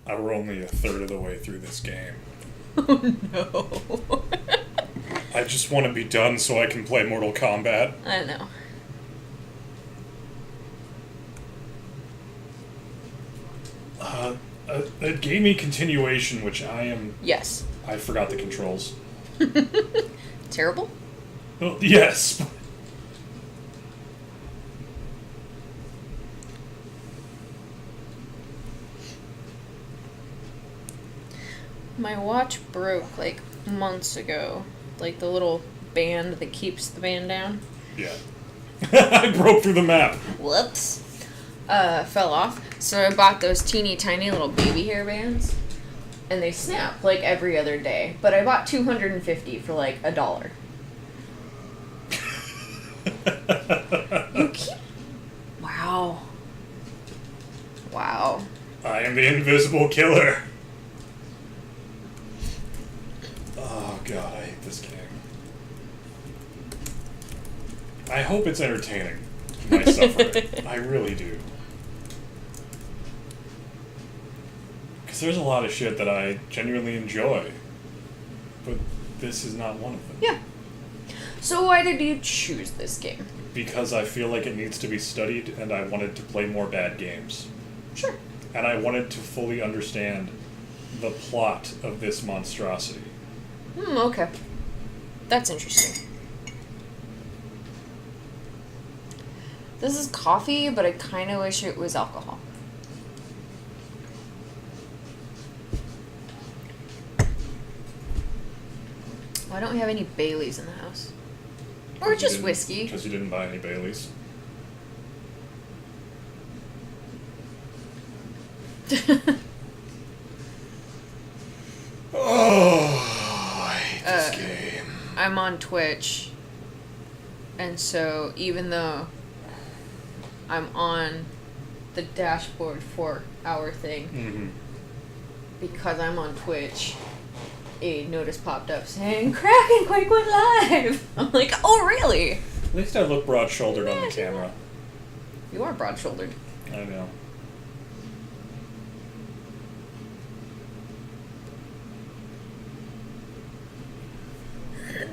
We're only a third of the way through this game. Oh no. I just want to be done so I can play Mortal Kombat. I know. It gave me continuation, which Yes. I forgot the controls. Terrible? Well, yes. My watch broke like months ago. Like the little band that keeps the band down. Yeah. I broke through the map. Whoops. Fell off. So I bought those teeny tiny little baby hair bands. And they snap like every other day. But I bought 250 for like $1. You keep... Wow. Wow. I am the invisible killer. Oh god, I hate this game. I hope it's entertaining. I suffer it. I really do. Because there's a lot of shit that I genuinely enjoy. But this is not one of them. Yeah. So why did you choose this game? Because I feel like it needs to be studied and I wanted to play more bad games. Sure. And I wanted to fully understand the plot of this monstrosity. Okay. That's interesting. This is coffee, but I kind of wish it was alcohol. Why don't we have any Baileys in the house? Or just whiskey. Because you didn't buy any Baileys. Oh, I hate this game. I'm on Twitch, and so even though I'm on the dashboard 4-hour thing, because I'm on Twitch, a notice popped up saying Krakenquake went live. I'm like, oh really? At least I look broad-shouldered on the camera. You are broad-shouldered. I know.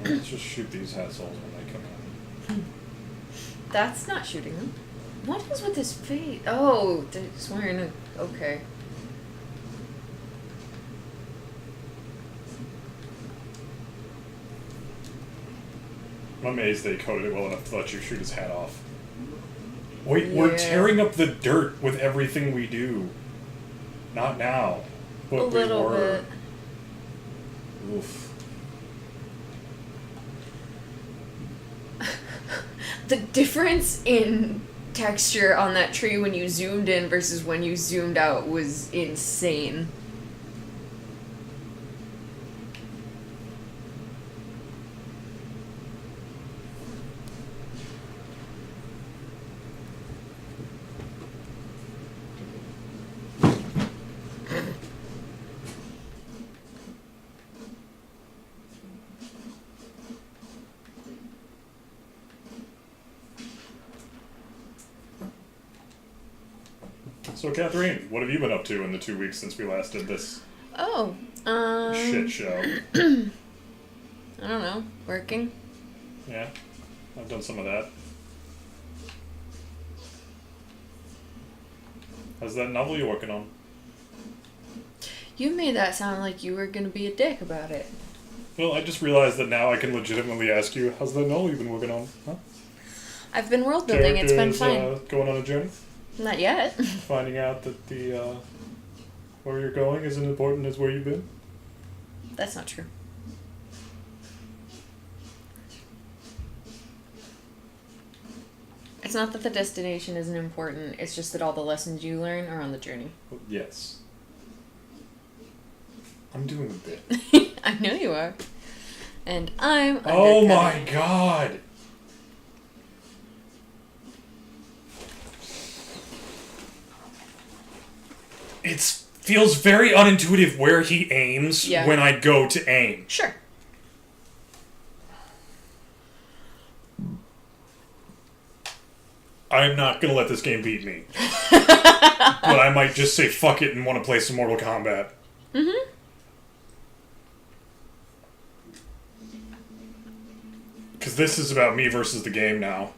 Let's just shoot these assholes when they come in. That's not shooting them. What is with his face? Oh, he's wearing a... Okay. I'm amazed they coded it well enough to let you shoot his hat off. Wait, we're tearing up the dirt with everything we do. Not now. But A little bit. Oof. The difference in texture on that tree when you zoomed in versus when you zoomed out was insane. So, Kathrene, what have you been up to in the 2 weeks since we last did this Oh, shit show? I don't know. Working? Yeah, I've done some of that. How's that novel you're working on? You made that sound like you were gonna be a dick about it. Well, I just realized that now I can legitimately ask you, how's that novel you've been working on? Huh? I've been world building, it's been fine. Going on a journey? Not yet. Finding out that the where you're going isn't important as where you've been? That's not true. It's not that the destination isn't important, it's just that all the lessons you learn are on the journey. Well, yes. I'm doing a bit. I know you are. And I'm Oh my undercutting. god! It feels very unintuitive where he aims when I go to aim. Sure. I'm not gonna let this game beat me. But I might just say fuck it and want to play some Mortal Kombat. Mm-hmm. Because this is about me versus the game now.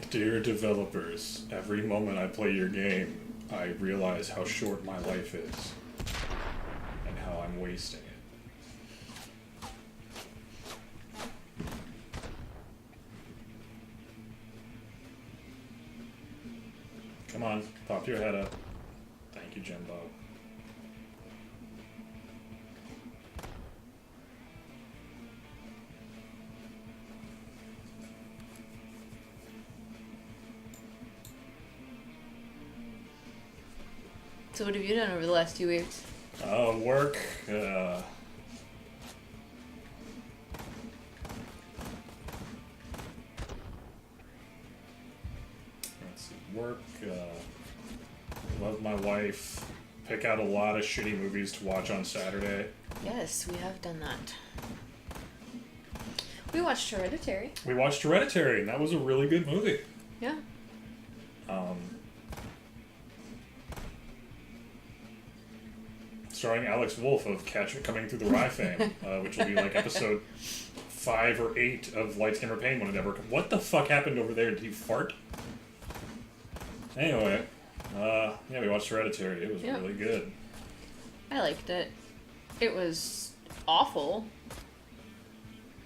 Dear developers, every moment I play your game, I realize how short my life is. And how I'm wasting it. Come on, pop your head up. Thank you, Jimbo. So what have you done over the last 2 weeks? Work. Let's see. Work. Love my wife. Pick out a lot of shitty movies to watch on Saturday. Yes, we have done that. We watched Hereditary. We watched Hereditary, and that was a really good movie. Yeah. Starring Alex Wolff of Coming Through the Rye fame, which will be like episode 5 or 8 of Light Skin or Pain when it ever comes. What the fuck happened over there? Did he fart? Anyway, yeah, we watched Hereditary. It was really good. I liked it. It was awful.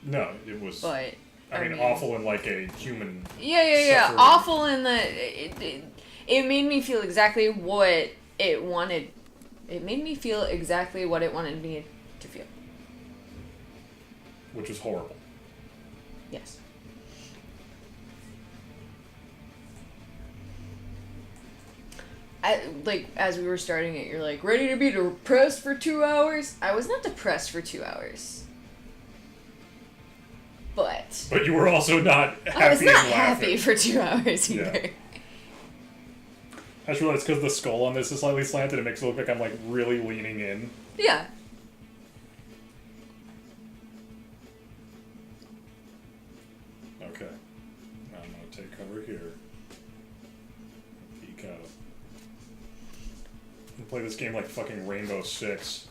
No, it was. But I mean, awful in like a human. Yeah. Suffering. Awful in that it made me feel exactly what it wanted. It made me feel exactly what it wanted me to feel. Which was horrible. Yes. As we were starting it, you're like, ready to be depressed for 2 hours? I was not depressed for 2 hours. But you were also not happy. I was not and laughing. happy for 2 hours either. Yeah. I just realized because the skull on this is slightly slanted, it makes it look like I'm like really leaning in. Yeah. Okay. Now I'm gonna take cover here. Peek out. And play this game like fucking Rainbow Six.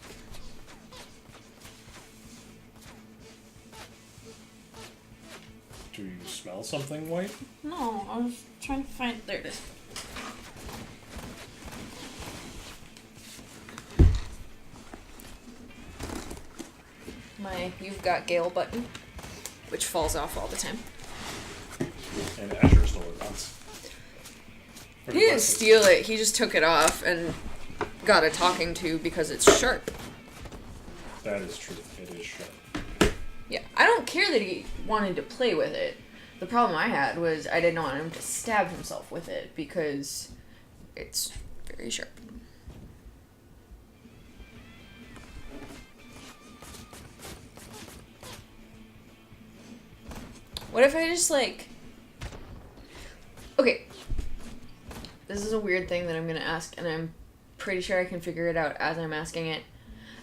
Do you smell something, White? No, I was trying to find... There it is. My You've Got Gale button, which falls off all the time. And Asher stole it once. He didn't steal it, he just took it off and got a talking to because it's sharp. That is true. It is sharp. Yeah, I don't care that he wanted to play with it. The problem I had was I didn't want him to stab himself with it because it's very sharp. What if I just like... Okay. This is a weird thing that I'm going to ask, and I'm pretty sure I can figure it out as I'm asking it.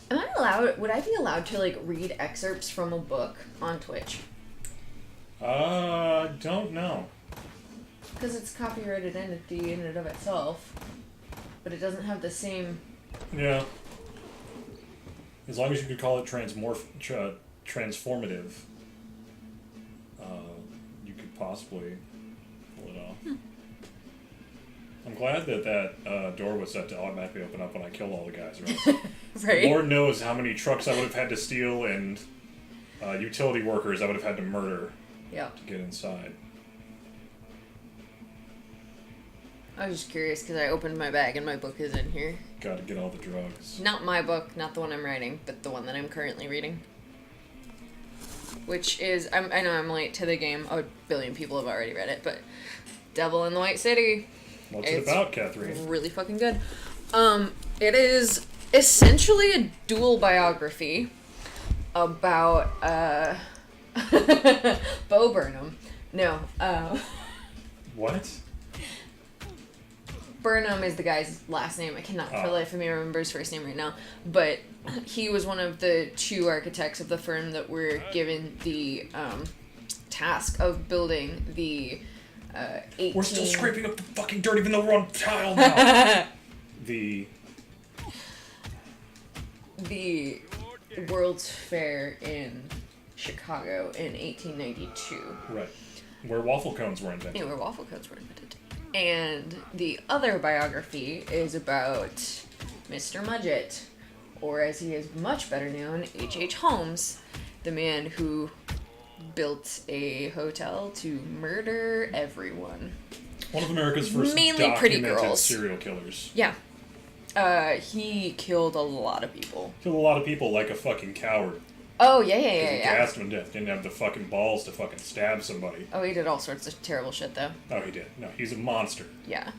Would I be allowed to, like, read excerpts from a book on Twitch? Don't know. Because it's copyrighted entity in and of itself. But it doesn't have the same... Yeah. As long as you could call it transformative, you could possibly pull it off. I'm glad that door was set to automatically open up when I killed all the guys, right? Right? Lord knows how many trucks I would have had to steal and utility workers I would have had to murder to get inside. I was just curious because I opened my bag and my book is in here. Gotta get all the drugs. Not my book, not the one I'm writing, but the one that I'm currently reading. which is I know I'm late to the game. A billion people have already read it, but Devil in the White City. What's it about, Kathrene? Really fucking good. It is essentially a dual biography about Bo Burnham. No. What? Burnham is the guy's last name. I cannot for the life of me remember his first name right now. But he was one of the 2 architects of the firm that were given the task of building the 18... We're still scraping up the fucking dirt even though we're on tile now. The World's Fair in Chicago in 1892. Right. Where waffle cones were invented. Yeah, where waffle cones were invented. And the other biography is about Mr. Mudgett, or as he is much better known, H.H. Holmes, the man who built a hotel to murder everyone. One of America's first mainly pretty documented girls. serial killers. Yeah. He killed a lot of people. Killed a lot of people like a fucking coward. Oh, yeah. He gassed him to death. Didn't have the fucking balls to fucking stab somebody. Oh, he did all sorts of terrible shit, though. Oh, he did. No, he's a monster. Yeah.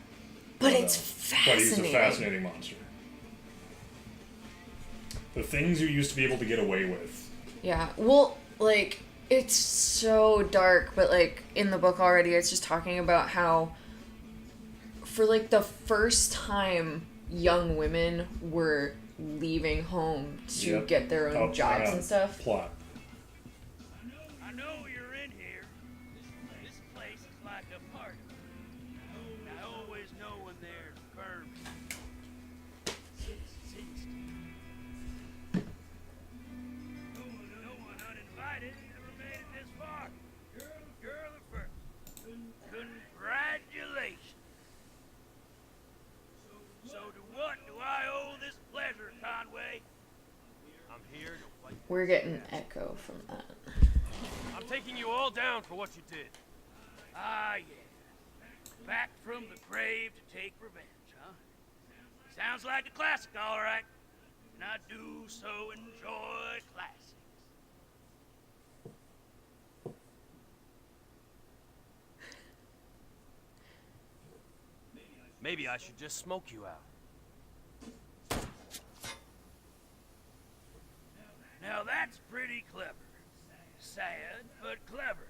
But it's fascinating. But he's a fascinating monster. The things you used to be able to get away with. Yeah. Well, like, it's so dark, but, like, in the book already, it's just talking about how, for, like, the first time young women were leaving home to get their own jobs and stuff. Plot. I know you're in here. This place is like a party. I always know when there's bourbon. No one uninvited ever made it this far. You're the first. Congratulations. So to what do I owe this pleasure, Conway? I'm here to fight. We're getting echo from that. I'm taking you all down for what you did. Ah, yeah. Back from the grave to take revenge, huh? Sounds like a classic, all right. And I do so enjoy classics. Maybe I should just smoke you out. Now that's pretty clever. Sad, but clever.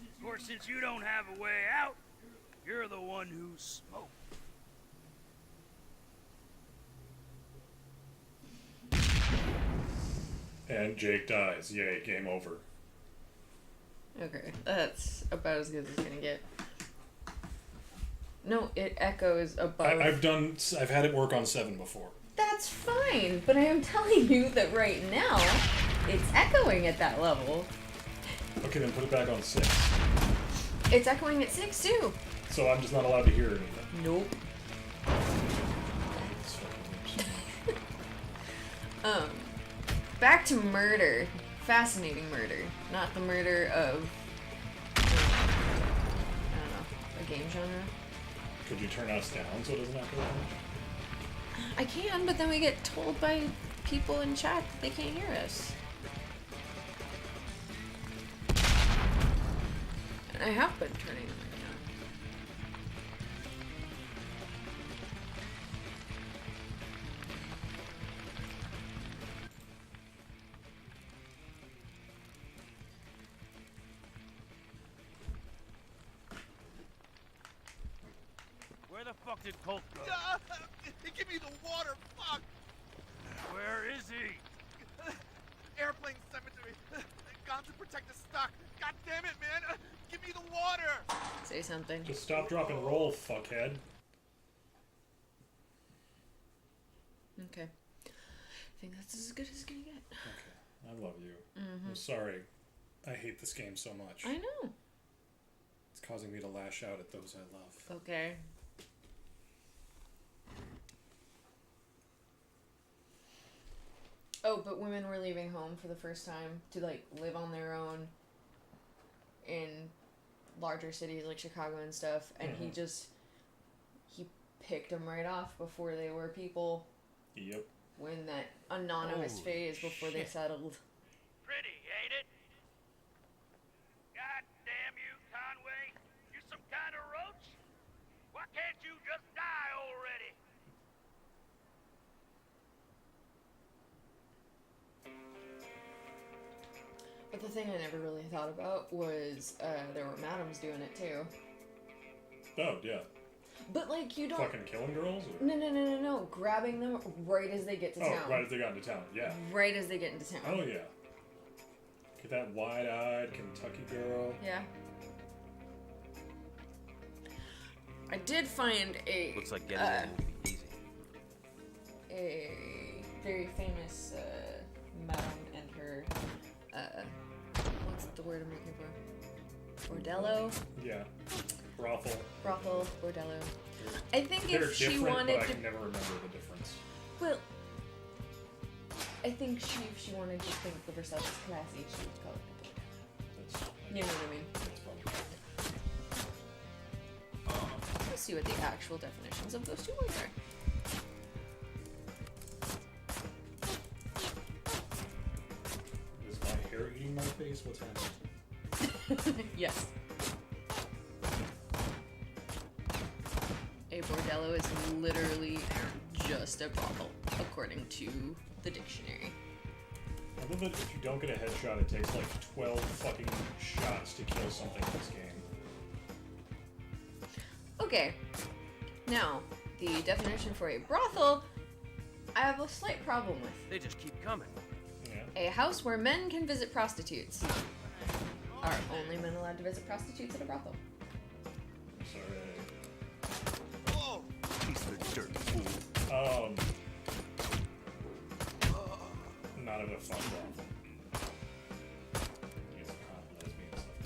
Of course, since you don't have a way out, you're the one who smoked. And Jake dies. Yay, game over. Okay, that's about as good as it's gonna get. No, it echoes above. I've had it work on 7 before. That's fine, but I am telling you that right now, it's echoing at that level. Okay, then put it back on 6. It's echoing at 6 too. So I'm just not allowed to hear anything. Nope. Back to murder. Fascinating murder. Not the murder of, I don't know, a game genre. Could you turn us down so it doesn't echo that much? I can, but then we get told by people in chat that they can't hear us. And I have been turning them down. Where the fuck did Colt go? Give me the water, fuck! Where is he? Airplane cemetery. Gone to protect the stock. God damn it, man! Give me the water! Say something. Just stop, drop, and roll, fuckhead. Okay. I think that's as good as it's gonna get. Okay, I love you. I'm sorry. I hate this game so much. I know. It's causing me to lash out at those I love. Okay. Oh, but women were leaving home for the first time to, like, live on their own in larger cities like Chicago and stuff, and he picked them right off before they were people. Yep. When that anonymous phase before they settled. Pretty, ain't it? the thing I never really thought about was there were madams doing it too. Oh, yeah. But, like, you don't... Fucking killing girls? Or? No. Grabbing them right as they get to town. Oh, right as they got into town, yeah. Right as they get into town. Oh, yeah. Get that wide-eyed Kentucky girl. Yeah. I did find a... Looks like getting in will be easy. A very famous madam and her... what's the word I'm looking for? Bordello? Yeah. Brothel. Brothel, bordello. I think They're if she different, wanted but I to... can never remember the difference. Well, I think if she wanted to think of herself as classy, she would call it a bordello. That's, You know what I mean? That's probably Let's see what the actual definitions of those two words are. Is my hair eating my face? What's happening? Yes. A bordello is literally just a brothel, according to the dictionary. I love that if you don't get a headshot, it takes like 12 fucking shots to kill something in this game. Okay, now, the definition for a brothel, I have a slight problem with. They just keep coming. Yeah. A house where men can visit prostitutes. Are only men allowed to visit prostitutes at a brothel? Sorry. Oh! He's the dirt fool. Not of a fun brothel. It's a hot lesbian stuff.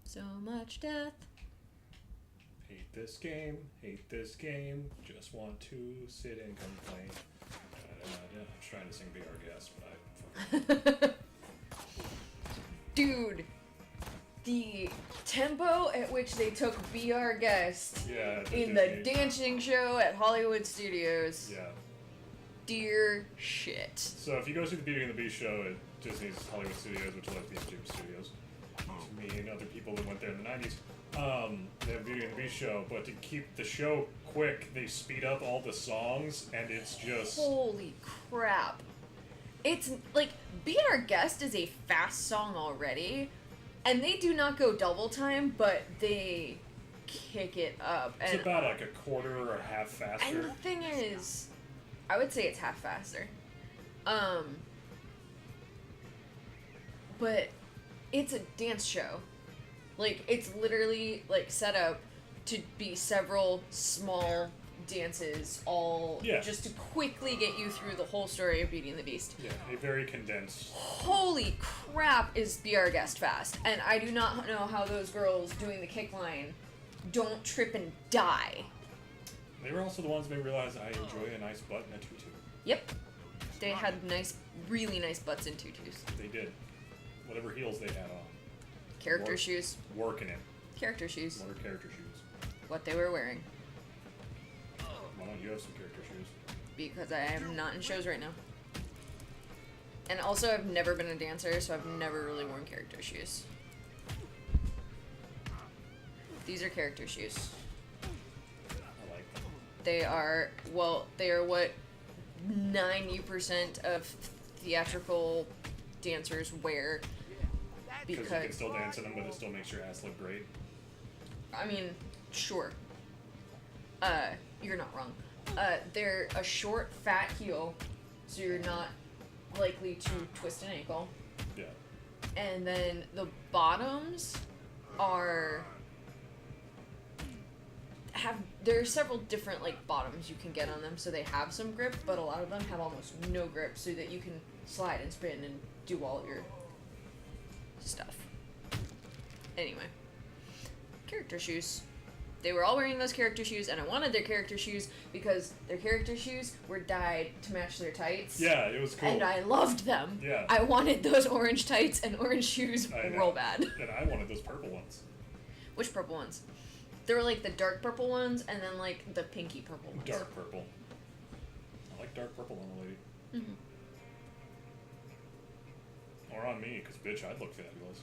So much death. Hate this game, just want to sit and complain. I'm trying to sing Be Our Guest, but I Dude, the tempo at which they took Be Our Guest yeah, in the dancing show at Hollywood Studios. Yeah. Dear shit. So if you go see the Beauty and the Beast show at Disney's Hollywood Studios, which was the MGM Studios, to me and other people that went there in the 90s, they have Beauty and the Beast show, but to keep the show quick, they speed up all the songs, and it's just... Holy crap. It's like, Be Our Guest is a fast song already, and they do not go double time, but they kick it up. It's And, about like a quarter or a half faster. and the thing is, I would say it's half faster. But it's a dance show. Like, it's literally, like, set up to be several small dances, all Yeah. just to quickly get you through the whole story of Beauty and the Beast. Yeah, a very condensed... Holy crap is Be Our Guest fast. And I do not know how those girls doing the kick line don't trip and die. They were also the ones that made me realize I enjoy a nice butt in a tutu. Yep. They had nice, really nice butts in tutus. They did. Whatever heels they had on. Character Work- shoes. Working it. Character shoes. What are character shoes? What they were wearing. Why don't you have some character shoes? Because I am not in shows right now. And also, I've never been a dancer, so I've never really worn character shoes. These are character shoes. I like them. They are, well, they are what 90% of theatrical dancers wear. Because you can still dance in them, but it still makes your ass look great. I mean, sure. You're not wrong. They're a short, fat heel, so you're not likely to twist an ankle. Yeah. And then the bottoms are... there are several different, like, bottoms you can get on them, so they have some grip, but a lot of them have almost no grip, so that you can slide and spin and do all of your stuff. Anyway. Character shoes. They were all wearing those character shoes, and I wanted their character shoes because their character shoes were dyed to match their tights. Yeah, it was cool. And I loved them. Yeah. I wanted those orange tights and orange shoes I know. real bad. And I wanted those purple ones. Which purple ones? There were like the dark purple ones, and then like the pinky purple ones. Dark purple. I like dark purple on a lady. Mm-hmm. Or on me, because bitch, I'd look fabulous.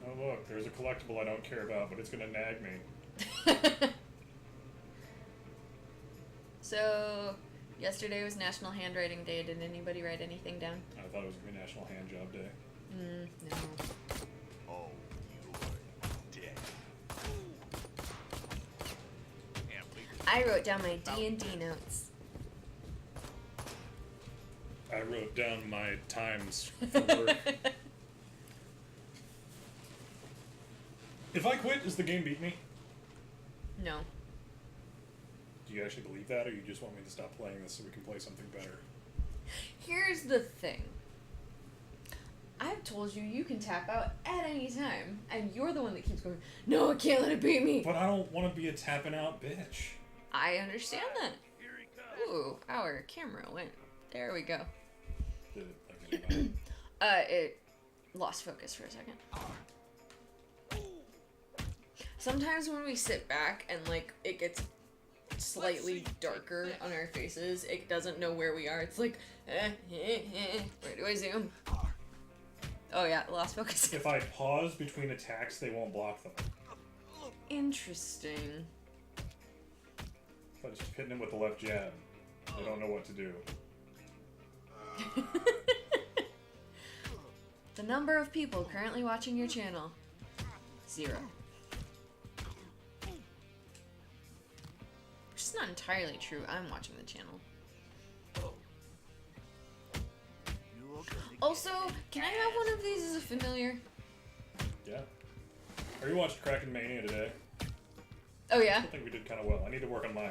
Oh look, there's a collectible I don't care about, but it's gonna nag me. So, yesterday was National Handwriting Day. Did anybody write anything down? I thought it was gonna be National Hand Job Day. No. Oh, you're dead. I wrote down my D&D notes. I wrote down my times for work. If I quit, does the game beat me? No. Do you actually believe that, or you just want me to stop playing this so we can play something better? Here's the thing. I've told you you can tap out at any time, and you're the one that keeps going, no, I can't let it beat me. But I don't want to be a tapping out bitch. I understand that. Here he comes. Ooh, our camera went. There we go. Did it, like, anybody? It lost focus for a second. Sometimes when we sit back and, like, it gets slightly darker on our faces, it doesn't know where we are. It's like, where do I zoom? Oh yeah, lost focus. If I pause between attacks, they won't block them. Interesting. If I just hit them with the left jab, they don't know what to do. The number of people currently watching your channel, 0. Which is not entirely true. I'm watching the channel. Also, can I have one of these as a familiar? Yeah. I rewatched Krakenmania today. Oh I yeah? think we did kind of well. I need to work on my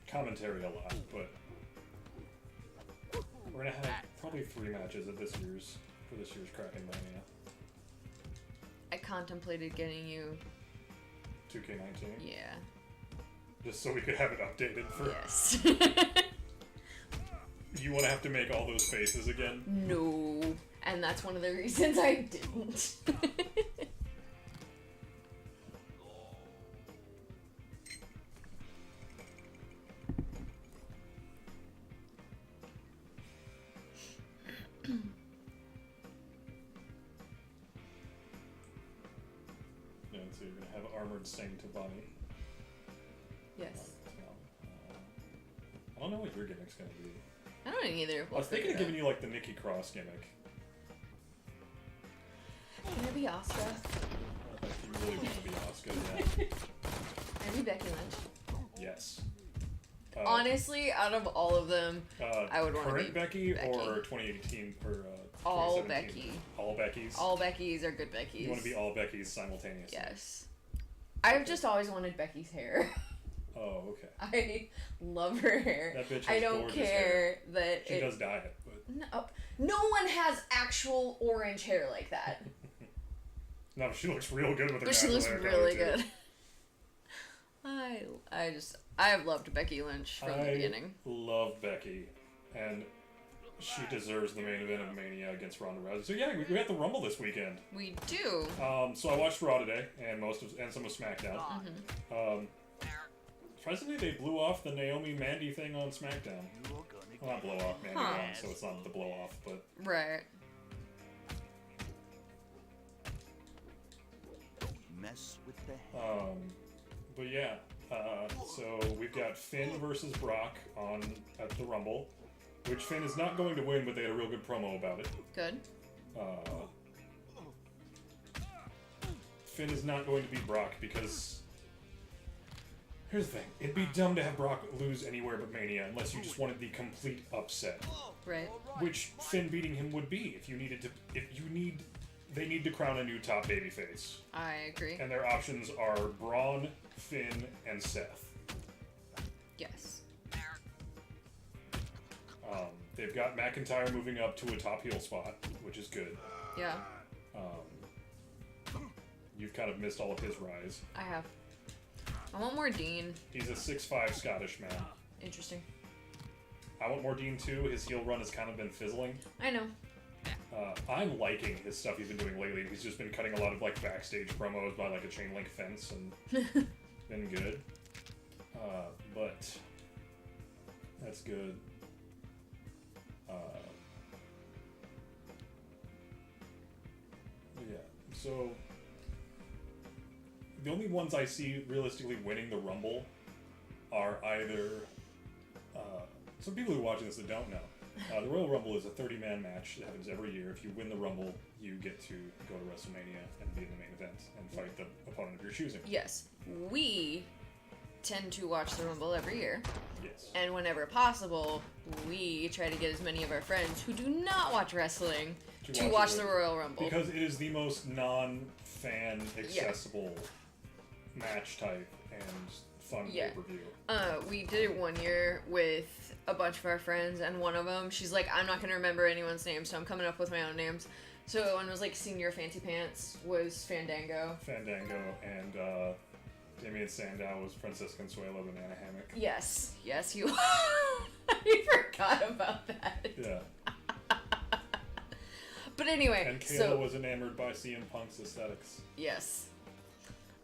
commentary a lot, but we're gonna have probably 3 matches for this year's Krakenmania. I contemplated getting you... 2K19. Yeah. Just so we could have it updated for... Yes. You want to have to make all those faces again? No. And that's one of the reasons I didn't. Yeah, so you're gonna have Armored Saint Tavani. Yes. I don't know what your gimmick's gonna be. I don't either. I was thinking of giving you like the Nikki Cross gimmick. Can I be Oscar? If you really want to be Oscar, yeah. Can I be Becky Lynch? Yes. Honestly, out of all of them, I would want to be current Becky, Becky. or 2018 or All 2017? Becky. All Beckys. All Beckys are good Beckys. You want to be all Beckys simultaneously. Yes. I've just always wanted Becky's hair. Oh, okay. I love her hair. That bitch has I don't gorgeous care hair. that She does dye it, but no one has actual orange hair like that. no, she looks real good with her. But she natural looks hair really color, too. good. I've loved Becky Lynch from the beginning. I love Becky, and she deserves the main event of Mania against Ronda Rousey. So yeah, we had the Rumble this weekend. We do. So I watched Raw today, and some of SmackDown. Surprisingly, they blew off the Naomi Mandy thing on SmackDown. Well, not blow off, Mandy won, so it's not the blow off, but Right. Mess with the head. but yeah. So we've got Finn versus Brock at the Rumble, which Finn is not going to win, but they had a real good promo about it. Good. Finn is not going to beat Brock because here's the thing: it'd be dumb to have Brock lose anywhere but Mania unless you just wanted the complete upset, Right. which Finn beating him would be if they need to crown a new top babyface, I agree. and their options are Braun, Finn, and Seth. Yes. They've got McIntyre moving up to a top heel spot, which is good. Yeah. You've kind of missed all of his rise. I have. I want more Dean. He's a 6'5" Scottish man. Interesting. I want more Dean too. His heel run has kind of been fizzling. I know. I'm liking his stuff he's been doing lately. He's just been cutting a lot of like backstage promos by like a chain link fence and been good. But that's good. Yeah. So the only ones I see realistically winning the Rumble are either some people who are watching this that don't know. The Royal Rumble is a 30-man match that happens every year. If you win the Rumble, you get to go to WrestleMania and be in the main event and fight the opponent of your choosing. Yes. We tend to watch the Rumble every year. Yes. And whenever possible, we try to get as many of our friends who do not watch wrestling to watch the Royal Rumble. Because it is the most non-fan accessible match type and fun pay-per-view. We did it one year with a bunch of our friends, and one of them, she's like, I'm not going to remember anyone's name, so I'm coming up with my own names. So one was like Senior Fancy Pants was Fandango. And Damien Sandow was Princess Consuelo Banana Hammock. Yes, you. I forgot about that. Yeah. But anyway, and Kayla was enamored by CM Punk's aesthetics. Yes.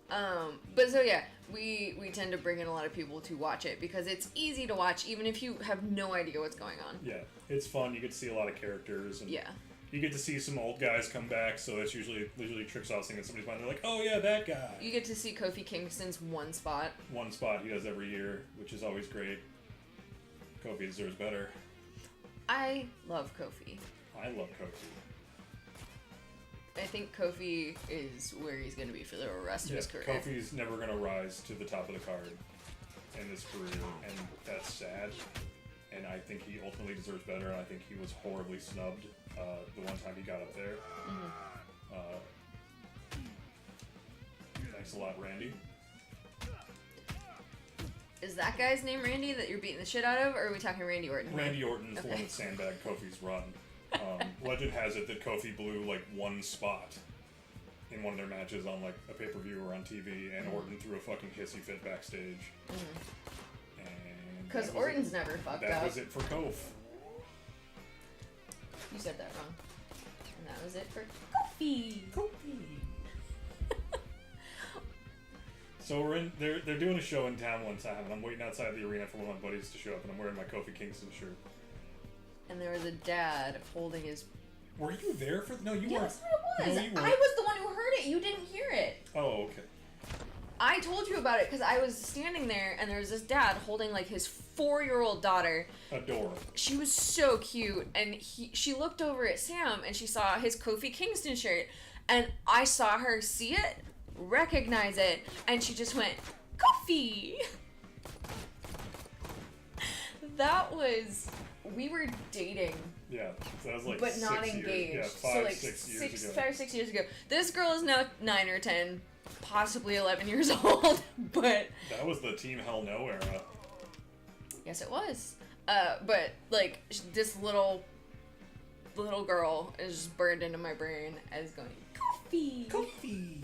But so yeah, we tend to bring in a lot of people to watch it because it's easy to watch even if you have no idea what's going on. Yeah, it's fun. You get to see a lot of characters. And yeah. You get to see some old guys come back, so that's usually tricks off thing in somebody's mind. They're like, oh yeah, that guy. You get to see Kofi Kingston's one spot he does every year, which is always great. Kofi deserves better. I love Kofi. I love Kofi. I think Kofi is where he's going to be for the rest of his career. Kofi's never going to rise to the top of the card in his career, and that's sad. And I think he ultimately deserves better, and I think he was horribly snubbed the one time he got up there. Mm-hmm. Thanks a lot, Randy. Is that guy's name Randy that you're beating the shit out of, or are we talking Randy Orton? Randy Orton's the one that sandbagged Kofi's run. Legend has it that Kofi blew like one spot in one of their matches on like a pay-per-view or on TV, and Orton threw a fucking hissy fit backstage. Because Orton's never fucked up. That was it for Kof. You said that wrong. And that was it for Kofi. So they're doing a show in town one time, and I'm waiting outside the arena for one of my buddies to show up, and I'm wearing my Kofi Kingston shirt. And there was a dad holding his... Were you there for... No, you weren't. Yes, I was. No, you weren't. I was the one who heard it. You didn't hear it. Oh, okay. I told you about it because I was standing there and there was this dad holding like his 4-year-old daughter. Adorable. She was so cute, and she looked over at Sam and she saw his Kofi Kingston shirt, and I saw her see it, recognize it, and she just went, Kofi! That was... We were dating. Yeah, that was like but not 6 engaged. Years. Yeah, 6 years ago. 5 or 6 years ago. This girl is now 9 or 10, possibly 11 years old, but... That was the Team Hell No era. Yes, it was. But, like, this little girl is just burned into my brain as going, Kofi! Kofi!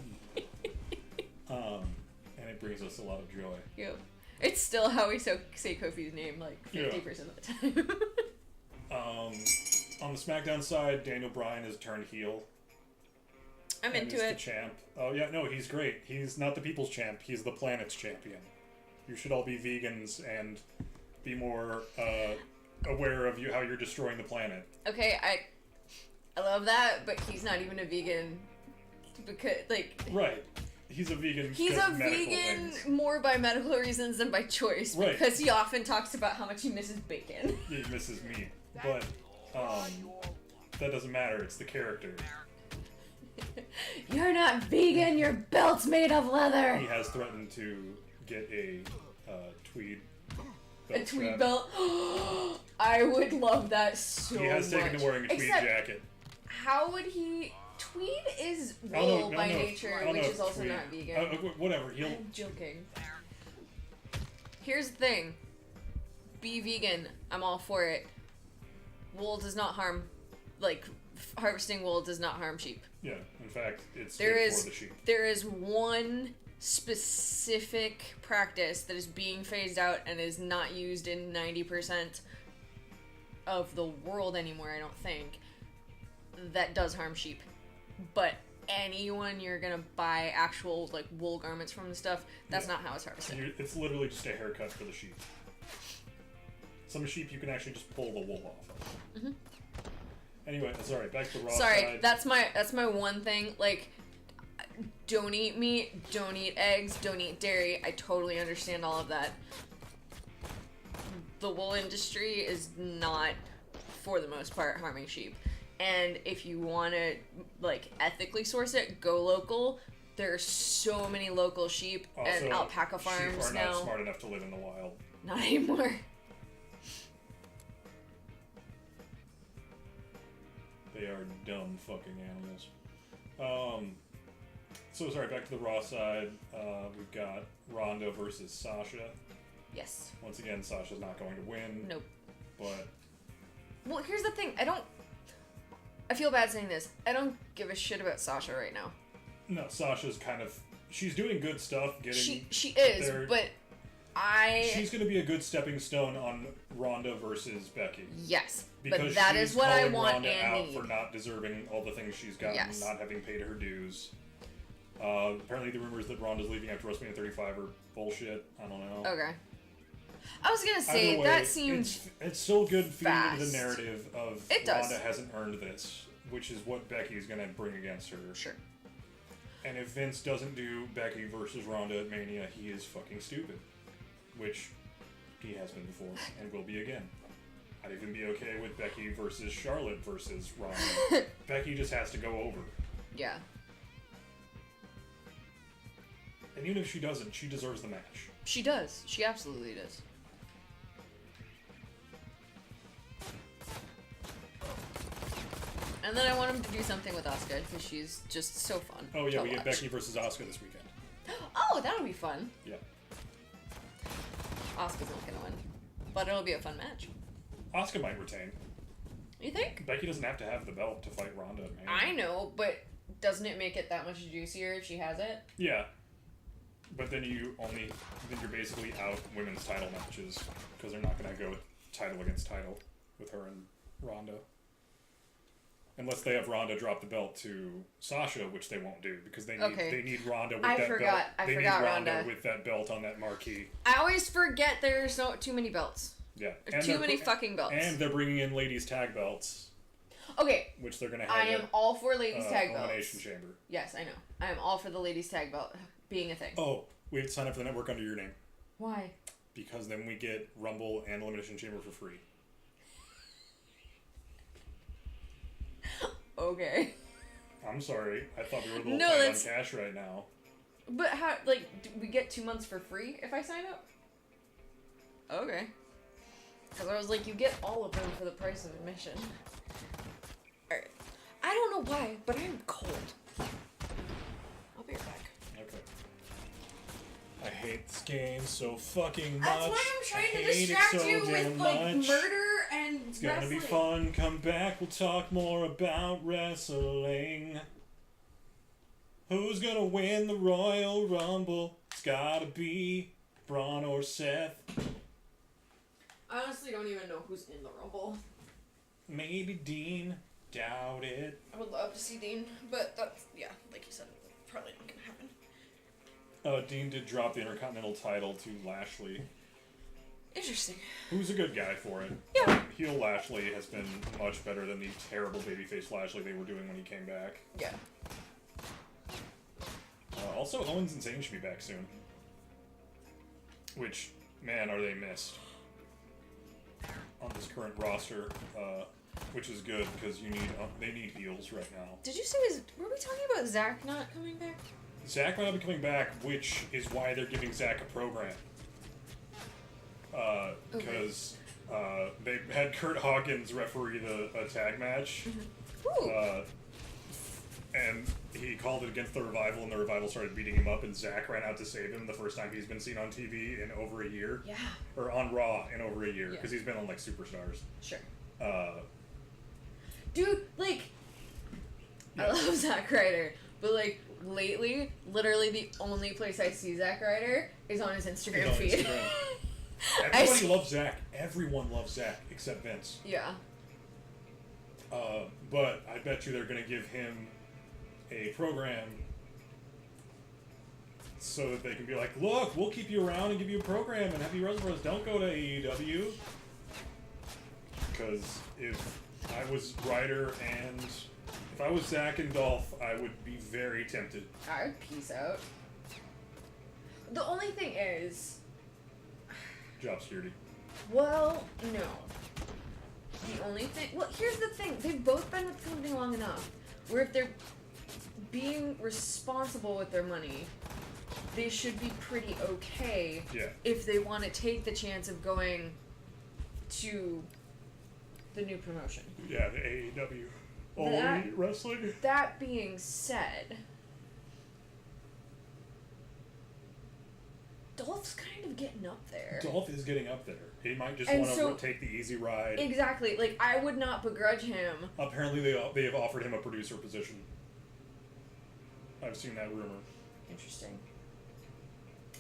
And it brings us a lot of joy. Yep. It's still how we say Kofi's name, like, 50% of the time. On the SmackDown side, Daniel Bryan has turned heel. I'm into it. it. The champ. Oh yeah, no, he's great. He's not the people's champ. He's the planet's champion. You should all be vegans and be more aware of how you're destroying the planet. Okay, I love that, but he's not even a vegan because right. He's a vegan. He's a vegan more by medical reasons than by choice, right. Because he often talks about how much he misses bacon. He misses meat, but that doesn't matter. It's the character. You're not vegan. Your belt's made of leather. He has threatened to get a tweed belt. A tweed belt. I would love that so much. He has taken to wearing a tweed jacket. How would he? Tweed is wool by nature, which is also not vegan. Whatever. I'm joking. Here's the thing. Be vegan. I'm all for it. Wool does not harm, harvesting wool does not harm sheep. Yeah, in fact, it's good for the sheep. There is one specific practice that is being phased out and is not used in 90% of the world anymore, I don't think. that does harm sheep. But anyone you're gonna buy actual like wool garments from and stuff, that's not how it's harvested. It's literally just a haircut for the sheep. Some sheep you can actually just pull the wool off of. Mm-hmm. Anyway, sorry, back to the raw Sorry, side. that's my one thing. Like, don't eat meat, don't eat eggs, don't eat dairy. I totally understand all of that. The wool industry is not, for the most part, harming sheep. And if you want to, like, ethically source it, go local. There are so many local sheep Also, and alpaca farms sheep are now. not smart enough to live in the wild. Not anymore. They are dumb fucking animals. So sorry, back to the Raw side. We've got Ronda versus Sasha. Yes. Once again, Sasha's not going to win. Nope. But Well, here's the thing. I feel bad saying this. I don't give a shit about Sasha right now. no, Sasha's kind of she's doing good stuff. She is, there. but She's going to be a good stepping stone on Ronda versus Becky. Yes, Because but that she's is what I calling want Ronda and out need. for not deserving all the things she's gotten, Yes. not having paid her dues. Apparently, the rumors that Ronda's leaving after WrestleMania 35 are bullshit. I don't know. Okay. I was gonna say Either way, that seems it's still good feeding into the fast. narrative of It does. Ronda hasn't earned this, which is what Becky's going to bring against her. sure. And if Vince doesn't do Becky versus Ronda at Mania, he is fucking stupid, which he has been before and will be again. I'd even be okay with Becky versus Charlotte versus Ronda. Becky just has to go over. Yeah. And even if she doesn't, she deserves the match. She does. She absolutely does. And then I want him to do something with Asuka because she's just so fun. Oh yeah, to we get watch. Becky versus Asuka this weekend. Oh, that'll be fun. Yeah. Asuka's not gonna win, but it'll be a fun match. Asuka might retain. You think? Becky doesn't have to have the belt to fight Ronda at Mania. I know, but doesn't it make it that much juicier if she has it? Yeah. But then you're basically out women's title matches because they're not going to go title against title with her and Ronda. Unless they have Ronda drop the belt to Sasha, which they won't do because they need Ronda with that belt. They need Ronda with that belt on that marquee. I always forget there's no too many belts. Yeah. There's too many fucking belts. And they're bringing in ladies tag belts. Okay. Which they're going to have I am all for ladies tag belts. Elimination Chamber. Yes, I know. I am all for the ladies tag belt being a thing. Oh, we have to sign up for the network under your name. Why? Because then we get Rumble and Elimination Chamber for free. Okay. I'm sorry. I thought we were a little No, tight on that's- cash right now. But how, like, do we get 2 months for free if I sign up? Okay. Because I was like, you get all of them for the price of admission. Alright. I don't know why, but I'm cold. I'll be right back. Okay. I hate this game so fucking much. That's why I'm trying I to hate distract it so you with, damn like, much. murder and It's gonna be fun. Come back, we'll talk more about wrestling. Who's gonna win the Royal Rumble? It's gotta be Braun or Seth. I honestly don't even know who's in the Rumble. Maybe Dean. Doubt it. I would love to see Dean, but that's, yeah, like you said, probably not gonna happen. Dean did drop the Intercontinental title to Lashley. Interesting. Who's a good guy for it. Yeah. Heel Lashley has been much better than the terrible babyface Lashley they were doing when he came back. Yeah. Also, Owens and Zayn should be back soon. Which, man, are they missed on this current roster. Which is good because they need heels right now. Did you say were we talking about Zach not coming back? Zach might not be coming back, which is why they're giving Zach a program. Because they had Kurt Hawkins referee a tag match. Ooh. And he called it against the Revival, and the Revival started beating him up, and Zach ran out to save him the first time he's been seen on TV in over a year. Yeah. Or on Raw in over a year, Yeah. because he's been on, like, Superstars. Sure. Dude, like, Yeah. I love Zack Ryder, but, like, lately, literally the only place I see Zack Ryder is on his Instagram on feed. Instagram. Everybody loves Zach. Everyone loves Zach, except Vince. Yeah. But I bet you they're going to give him a program so that they can be like, look, we'll keep you around and give you a program and have you wrestle for us. Don't go to AEW. Because if I was Ryder and if I was Zach and Dolph, I would be very tempted. I would peace out. The only thing is... Job security. Well, no. The only thing... Well, here's the thing. They've both been with the company long enough where if they're being responsible with their money, they should be pretty okay if they want to take the chance of going to the new promotion. Yeah, the AEW. All Elite Wrestling. That being said, Dolph's kind of getting up there. Dolph is getting up there. He might just want to take the easy ride. Exactly. Like, I would not begrudge him. Apparently, they have offered him a producer position. I've seen that rumor. Interesting.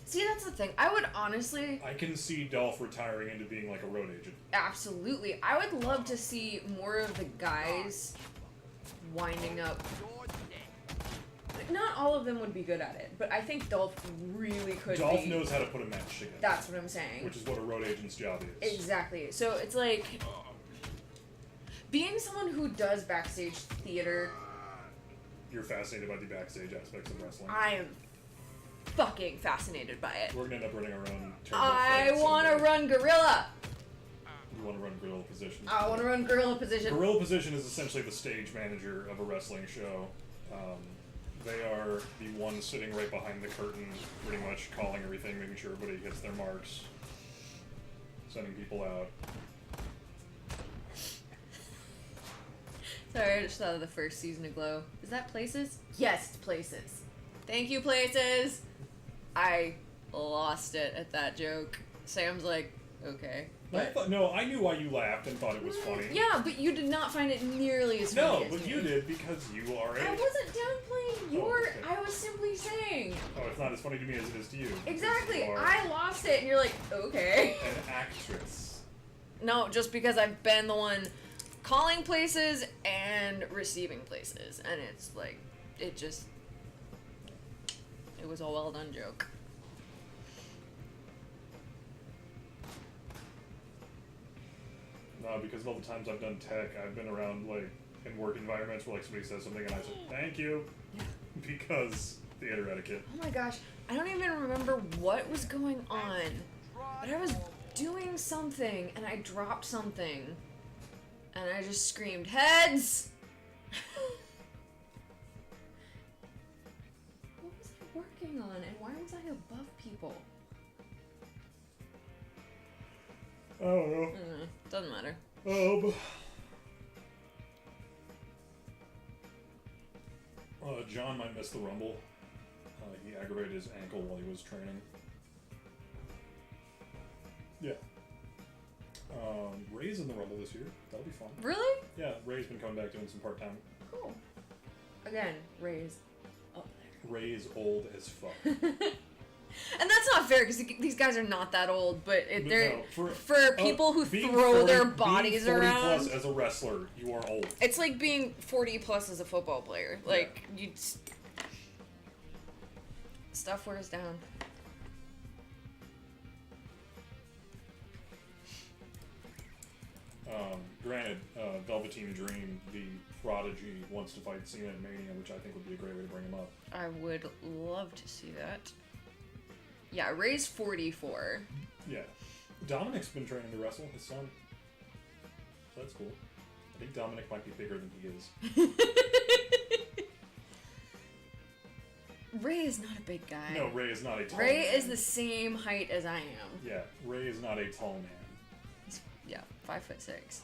See, that's the thing. I would honestly... I can see Dolph retiring into being like a road agent. Absolutely. I would love to see more of the guys winding up. Not all of them would be good at it, but I think Dolph really could Dolph knows how to put a match together. That's what I'm saying. Which is what a road agent's job is. Exactly. So it's like... Being someone who does backstage theater... You're fascinated by the backstage aspects of wrestling. I am fucking fascinated by it. We're gonna end up running our own. I want to run Gorilla. You want to run Gorilla Position. I want to run Gorilla Position. Gorilla Position is essentially the stage manager of a wrestling show. They are the ones sitting right behind the curtain, pretty much calling everything, making sure everybody hits their marks, sending people out. Sorry, I just thought of the first season of Glow. Is that Places? Yes, it's Places. Thank you, Places. I lost it at that joke. Sam's like, okay. But I knew why you laughed and thought it was funny. Yeah, but you did not find it nearly as funny as but me. you did because you are I wasn't downplaying your... okay. I was simply saying... Oh, it's not as funny to me as it is to you. Exactly. I lost it and you're like, okay. An actress. No, just because I've been the one calling places and receiving places. And it's like, it was a well done joke. No, because all the times I've done tech, I've been around, like, in work environments where, like, somebody says something and I say, thank you. Because theater etiquette. Oh my gosh, I don't even remember what was going on. But I was doing something and I dropped something. And I just screamed, heads! What was I working on and why was I above people? I don't know. Doesn't matter. John might miss the Rumble. He aggravated his ankle while he was training. Yeah. Ray's in the Rumble this year. That'll be fun. Really? Yeah, Ray's been coming back doing some part-time. Cool. Again, Ray's up there. Ray is old as fuck. And that's not fair because these guys are not that old, but they're for people who throw 40, their bodies being 40 around. plus as a wrestler, you are old. It's like being 40 plus as a football player. Like stuff wears down. Granted, Velveteen Dream, the prodigy, wants to fight Cena at Mania, which I think would be a great way to bring him up. I would love to see that. Yeah, Ray's 44. Yeah. Dominic's been training to wrestle, his son. So that's cool. I think Dominic might be bigger than he is. Ray is not a big guy. No, Ray is not a tall Ray man. is the same height as I am. Yeah, Ray is not a tall man. He's, 5'6".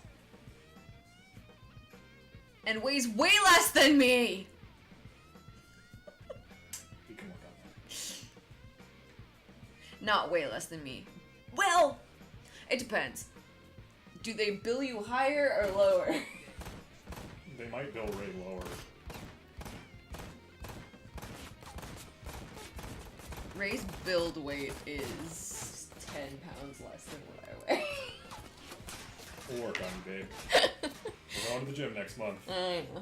And weighs way less than me! He can work on that. Not way less than me. Well, it depends. Do they bill you higher or lower? They might bill Ray lower. Ray's build weight is 10 pounds less than what I weigh. We'll work on you, babe. We'll going to the gym next month. I know.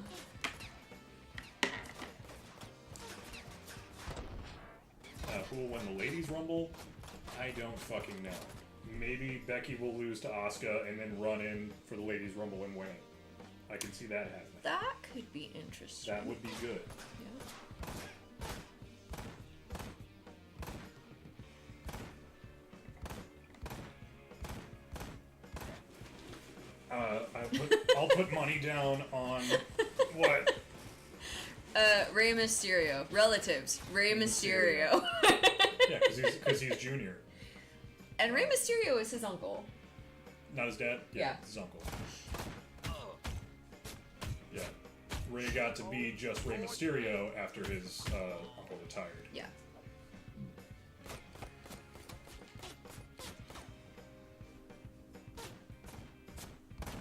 Who will win the Ladies Rumble? I don't fucking know. Maybe Becky will lose to Asuka and then run in for the Ladies Rumble and win. I can see that happening. That could be interesting. That would be good. I'll put money down on what? Rey Mysterio. Relatives. Rey Mysterio. Yeah, because he's junior. And Rey Mysterio is his uncle. Not his dad? Yeah. His uncle. Yeah. Rey got to be just Rey Mysterio after his uncle retired. Yeah.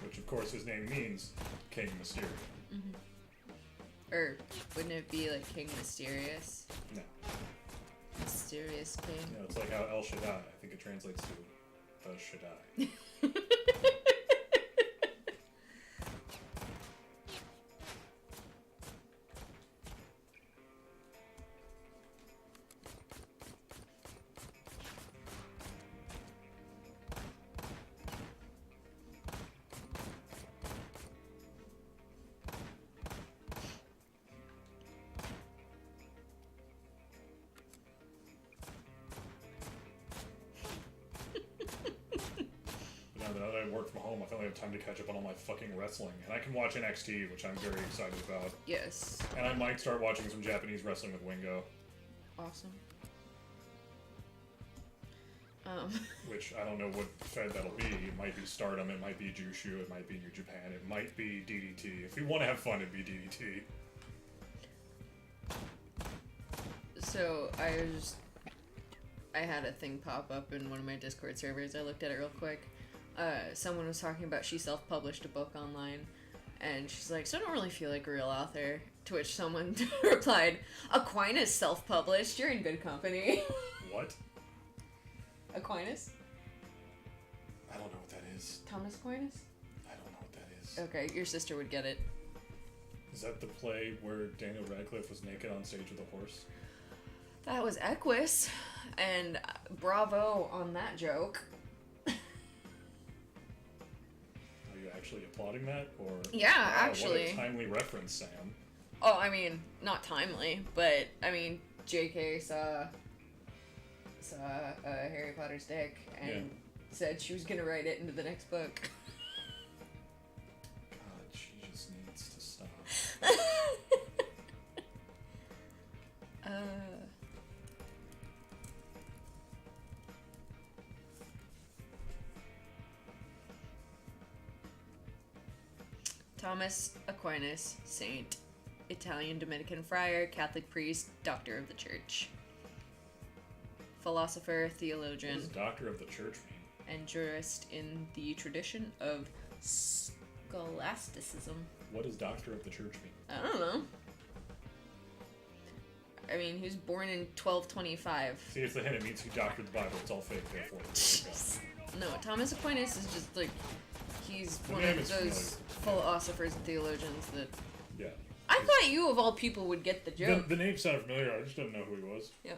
Which, of course, his name means King Mysterio. Mm-hmm. Or wouldn't it be like King Mysterious? No. Mysterious King? No, it's like how El Shaddai. I think it translates to the Shaddai. Now that I work from home, I finally have time to catch up on all my fucking wrestling. And I can watch NXT, which I'm very excited about. Yes. And I might start watching some Japanese wrestling with Wingo. Awesome. Which I don't know what fed that'll be. It might be Stardom, it might be Jushu, it might be New Japan, it might be DDT. If you want to have fun, it'd be DDT. So I had a thing pop up in one of my Discord servers. I looked at it real quick. Someone was talking about she self-published a book online, and she's like, so I don't really feel like a real author. To which someone replied, Aquinas self-published, you're in good company. What? Aquinas? I don't know what that is. Thomas Aquinas? I don't know what that is. Okay, your sister would get it. Is that the play where Daniel Radcliffe was naked on stage with a horse? That was Equus, and bravo on that joke. Are you actually applauding that, or? Yeah, Wow, actually. What a timely reference, Sam. Oh, I mean, not timely, but I mean, JK saw Harry Potter's dick and said she was gonna write it into the next book. God, she just needs to stop. Thomas Aquinas, saint, Italian Dominican friar, Catholic priest, doctor of the church. Philosopher, What theologian, does Doctor of the Church mean? and jurist in the tradition of scholasticism. What does Doctor of the Church mean? I don't know. I mean, he was born in 1225. See, it's the hint. It means he doctored the Bible. It's all fake, therefore. No, Thomas Aquinas is just like, he's The one name of is those philosophers and theologians that. Yeah. I thought you, of all people, would get the joke. The name sounded familiar. I just didn't know who he was. Yeah.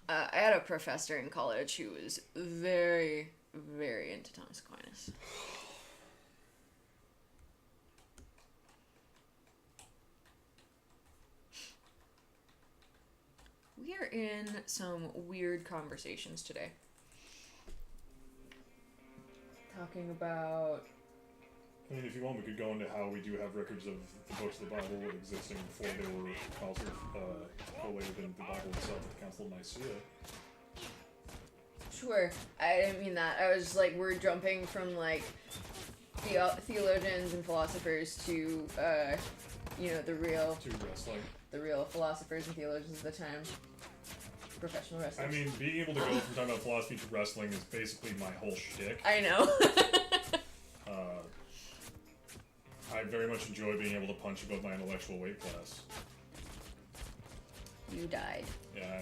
I had a professor in college who was very, very into Thomas Aquinas. We are in some weird conversations today. Talking about... I mean, if you want, we could go into how we do have records of the books of the Bible existing before they were also collated in the Bible itself at the Council of Nicaea. Sure, I didn't mean that. I was like, we're jumping from like theologians and philosophers to, the real To wrestling. philosophers and theologians of the time. Professional wrestlers. I mean, being able to go from talking about philosophy to wrestling is basically my whole shtick. I know. I very much enjoy being able to punch above my intellectual weight class. You died. Yeah,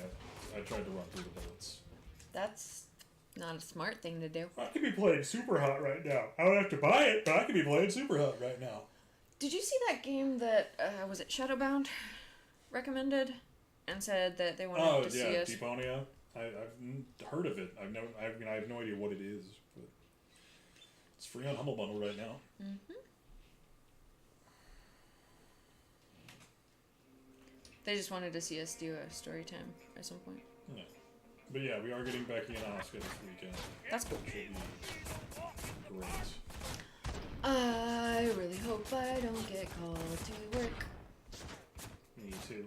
I tried to run through the bullets. That's Not a smart thing to do. I could be playing Super Hot right now. I would have to buy it, but I could be playing Super Hot right now. Did you see that game that, was it Shadowbound recommended? And said that they wanted to see us... Deponia. I've heard of it. I have no idea what it is, but it's free on Humble Bundle right now. Mm-hmm. They just wanted to see us do a story time at some point. Yeah. But yeah, we are getting Becky and Oscar this weekend. That's cool. Should be great. I really hope I don't get called to work. Me too.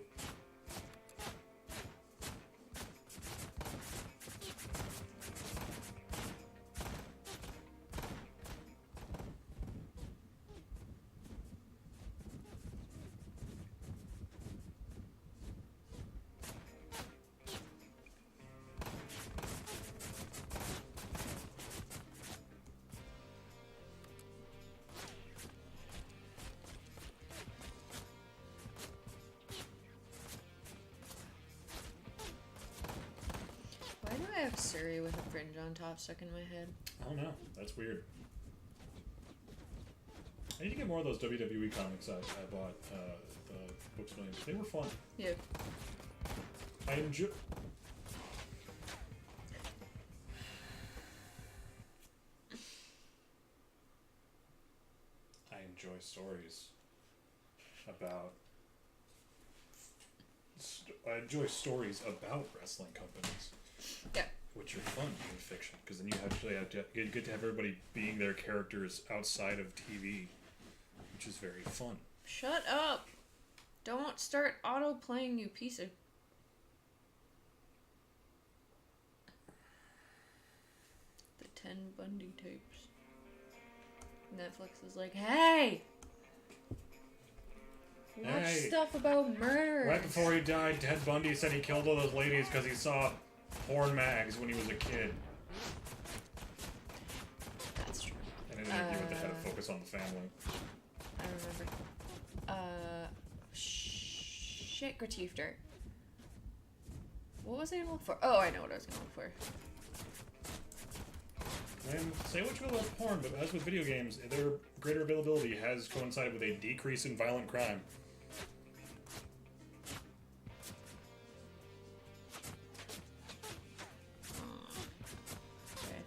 Why do I have Surrey with a fringe on top stuck in my head? I don't know. That's weird. I need to get more of those WWE comics I bought, the Books Millions. They were fun. Yeah. I enjoy... I enjoy stories about... I enjoy stories about wrestling companies. Yeah. Which are fun in fiction, because then you actually have to get to have everybody being their characters outside of TV, which is very fun. Shut up! Don't start auto-playing, you piece of... The 10 Bundy tapes. Netflix is like, hey! Watch Hey. stuff about murder! Right before he died, Ted Bundy said he killed all those ladies because he saw porn mags when he was a kid. That's true. And in an interview with the head of Focus on the Family. I remember. Shit, Gratiefter. What was I gonna look for? Oh, I know what I was gonna look for. And say what you will about porn, but as with video games, their greater availability has coincided with a decrease in violent crime. Okay.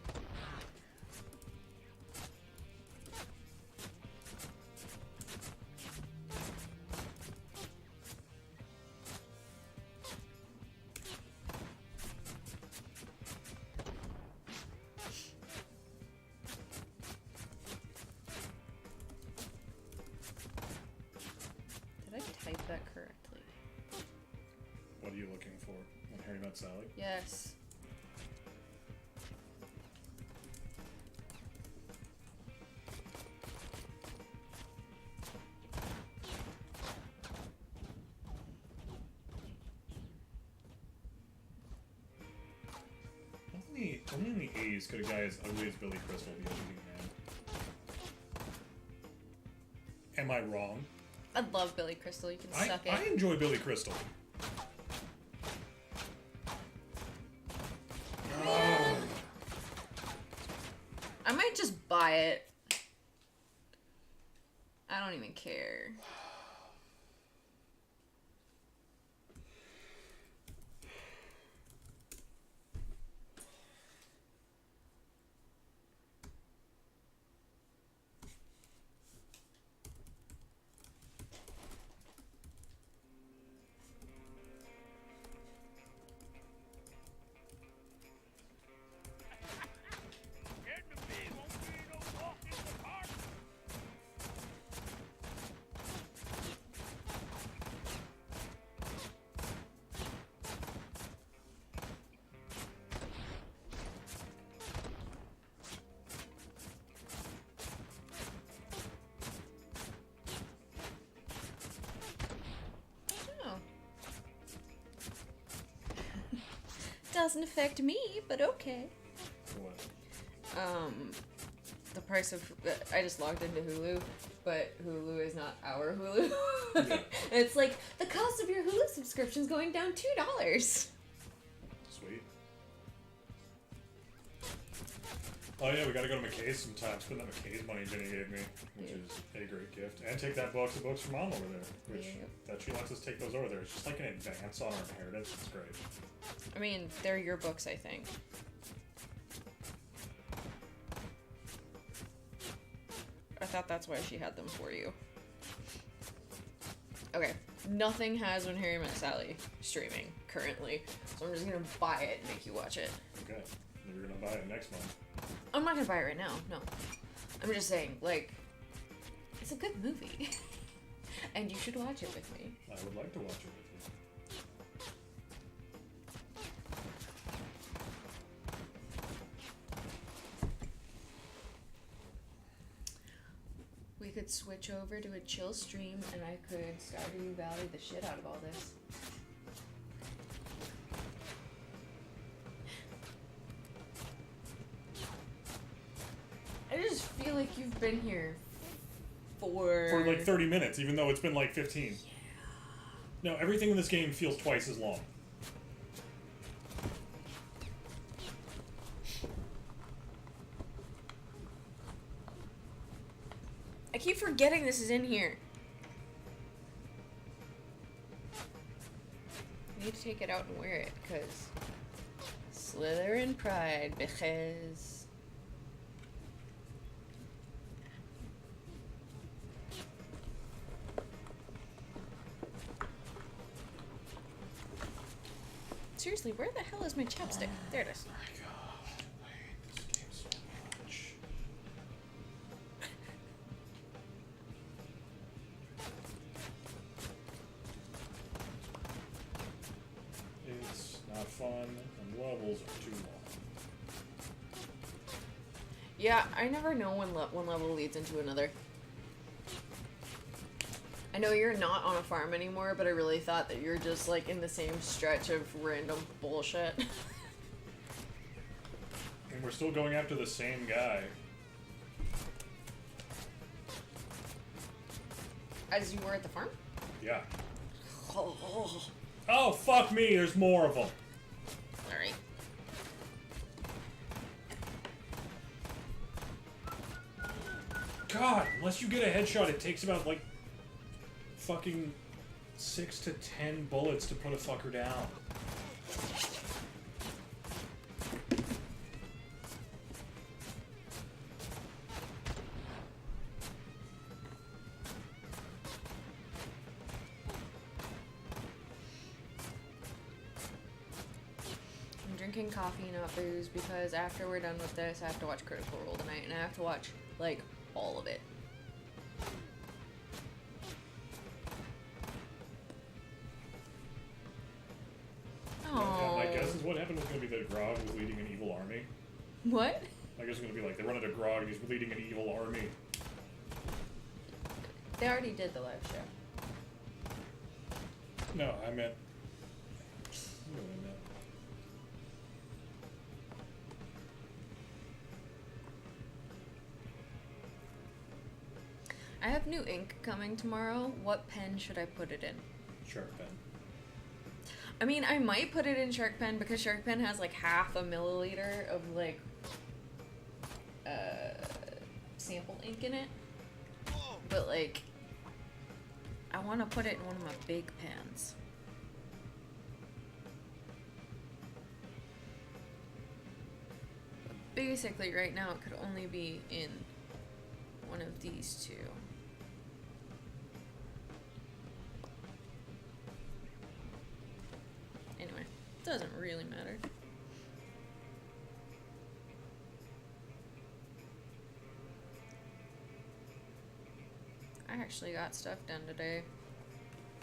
Did I type that correctly? What are you looking for? When Harry Met Sally? Yes. Only in the 80s could a guy as ugly as Billy Crystal be a leading man. Am I wrong? I love Billy Crystal. You can suck it. I enjoy Billy Crystal. I might just buy it. I don't even care. Getting to be won't be no walk in the park. Oh. Doesn't affect me, but okay. What? The price of... I just logged into Hulu, but Hulu is not our Hulu. Yeah. It's like, the cost of your Hulu subscription is going down $2. Sweet. Oh yeah, we gotta go to McKay's sometime. Spend that McKay's money Jenny gave me, which is a great gift. And take that box of books from Mom over there, which that she lets us take those over there. It's just like an advance on our inheritance. It's great. I mean, they're your books, I think. I thought that's why she had them for you. Okay, nothing has When Harry Met Sally streaming currently, so I'm just gonna buy it and make you watch it. Okay, you're gonna buy it next month. I'm not gonna buy it right now, no. I'm just saying, like, it's a good movie. And you should watch it with me. I would like to watch it with We could switch over to a chill stream and I could Stardew Valley the shit out of all this. I just feel like you've been here for like 30 minutes, even though it's been like 15. Yeah. No, everything in this game feels twice as long. I keep forgetting this is in here. I need to take it out and wear it, because Slytherin pride, because seriously, where the hell is my chapstick? There it is. Oh my god, I hate this game so much. It's not fun, and levels are too long. Yeah, I never know when one level leads into another. I know you're not on a farm anymore, but I really thought that you're just like in the same stretch of random bullshit. And we're still going after the same guy. As you were at the farm? Yeah. Oh, Oh, fuck me, there's more of them. alright. God, unless you get a headshot, it takes about, like, fucking 6 to 10 bullets to put a fucker down. I'm drinking coffee, not booze, because after we're done with this, I have to watch Critical Role tonight, and I have to watch, like, all of it. My guess is what happened was going to be that Grog was leading an evil army. What? I guess it's going to be like, they run into Grog and he's leading an evil army. They already did the live show. No, I meant... What do I meant? I have new ink coming tomorrow. What pen should I put it in? Shark pen. I mean, I might put it in Shark Pen because Shark Pen has like half a milliliter of like sample ink in it. But like, I want to put it in one of my big pens. But basically, right now it could only be in one of these two. Anyway, doesn't really matter. I actually got stuff done today.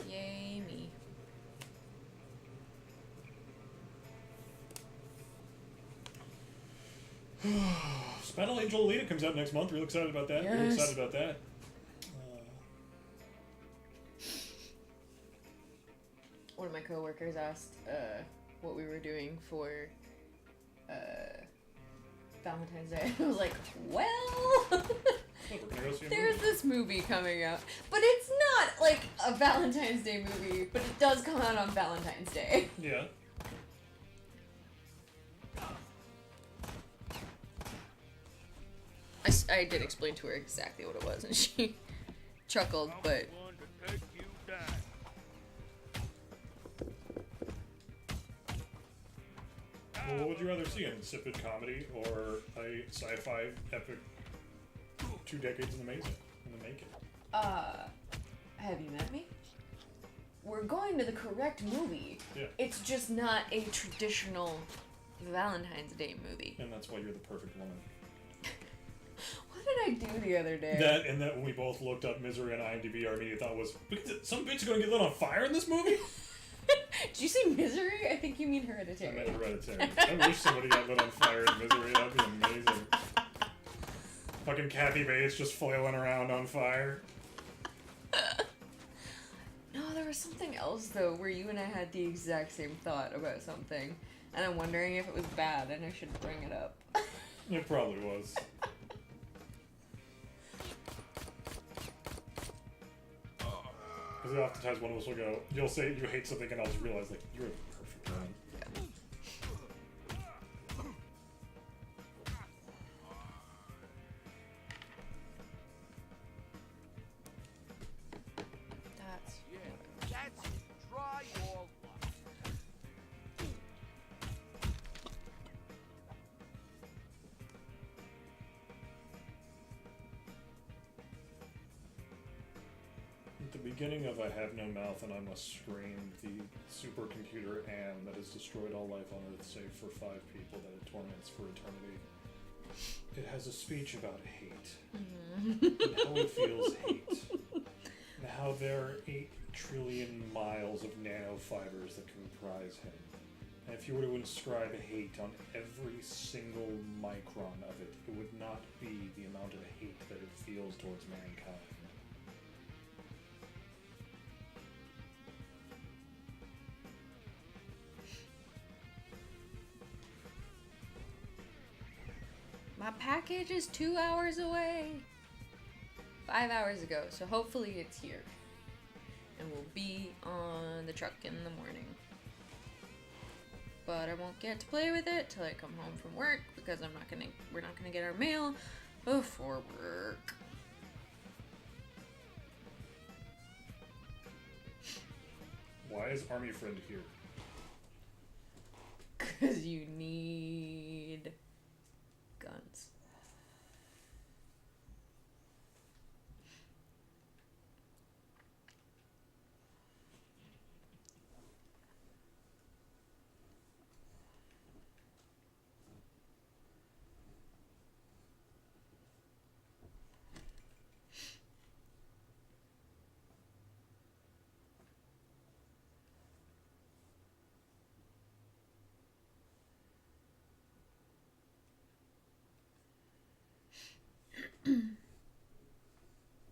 Yay me. Battle Angel Alita comes out next month. Real excited about that. Real Yes. excited about that. One of my coworkers asked what we were doing for Valentine's Day. I was like, well, We're gonna go see a there's movie. this movie coming out. But it's not like a Valentine's Day movie, but it does come out on Valentine's Day. Yeah. I did explain to her exactly what it was, and she chuckled, but... One to take you down. Well, what would you rather see, an insipid comedy or a sci-fi epic 2 decades in the making? Have you met me? We're going to the correct movie. Yeah. It's just not a traditional Valentine's Day movie. And that's why you're the perfect woman. What did I do the other day? That and that when we both looked up Misery on IMDb, our immediate thought was, some bitch is gonna get lit on fire in this movie? Did you say Misery? I think you mean I Hereditary. meant Hereditary. I wish somebody got lit on fire in Misery. That'd be amazing. Fucking Kathy Bates just flailing around on fire. No, there was something else, though, where you and I had the exact same thought about something. And I'm wondering if it was bad and I should bring it up. It probably was. Because oftentimes one of us will go, you'll say you hate something and I'll just realize, like, you're the perfect woman. That's... Yeah, that's it. Try your luck. At the beginning of I Have No Mouth and I Must Scream, the supercomputer Anne that has destroyed all life on Earth save for 5 people that it torments for eternity. It has a speech about hate. And how it feels hate. And how there are 8 trillion miles of nanofibers that comprise him. And if you were to inscribe hate on every single micron of it, it would not be the amount of hate that it feels towards mankind. My package is 2 hours away. 5 hours ago, so hopefully it's here. And we'll be on the truck in the morning. But I won't get to play with it till I come home from work because we're not gonna get our mail before work. Why is Army Friend here? Cause you need guns.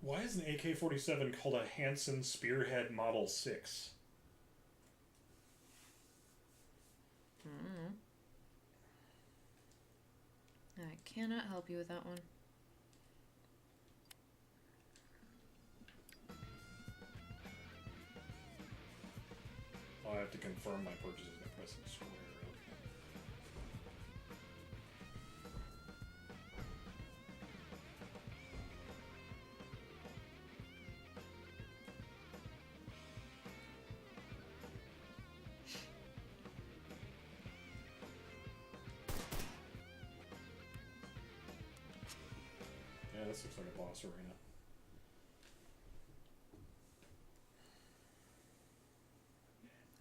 Why is an AK-47 called a Hanson Spearhead Model 6? I cannot help you with that one. Oh, I have to confirm my purchases by pressing square. Okay. Yeah, this looks like a boss arena.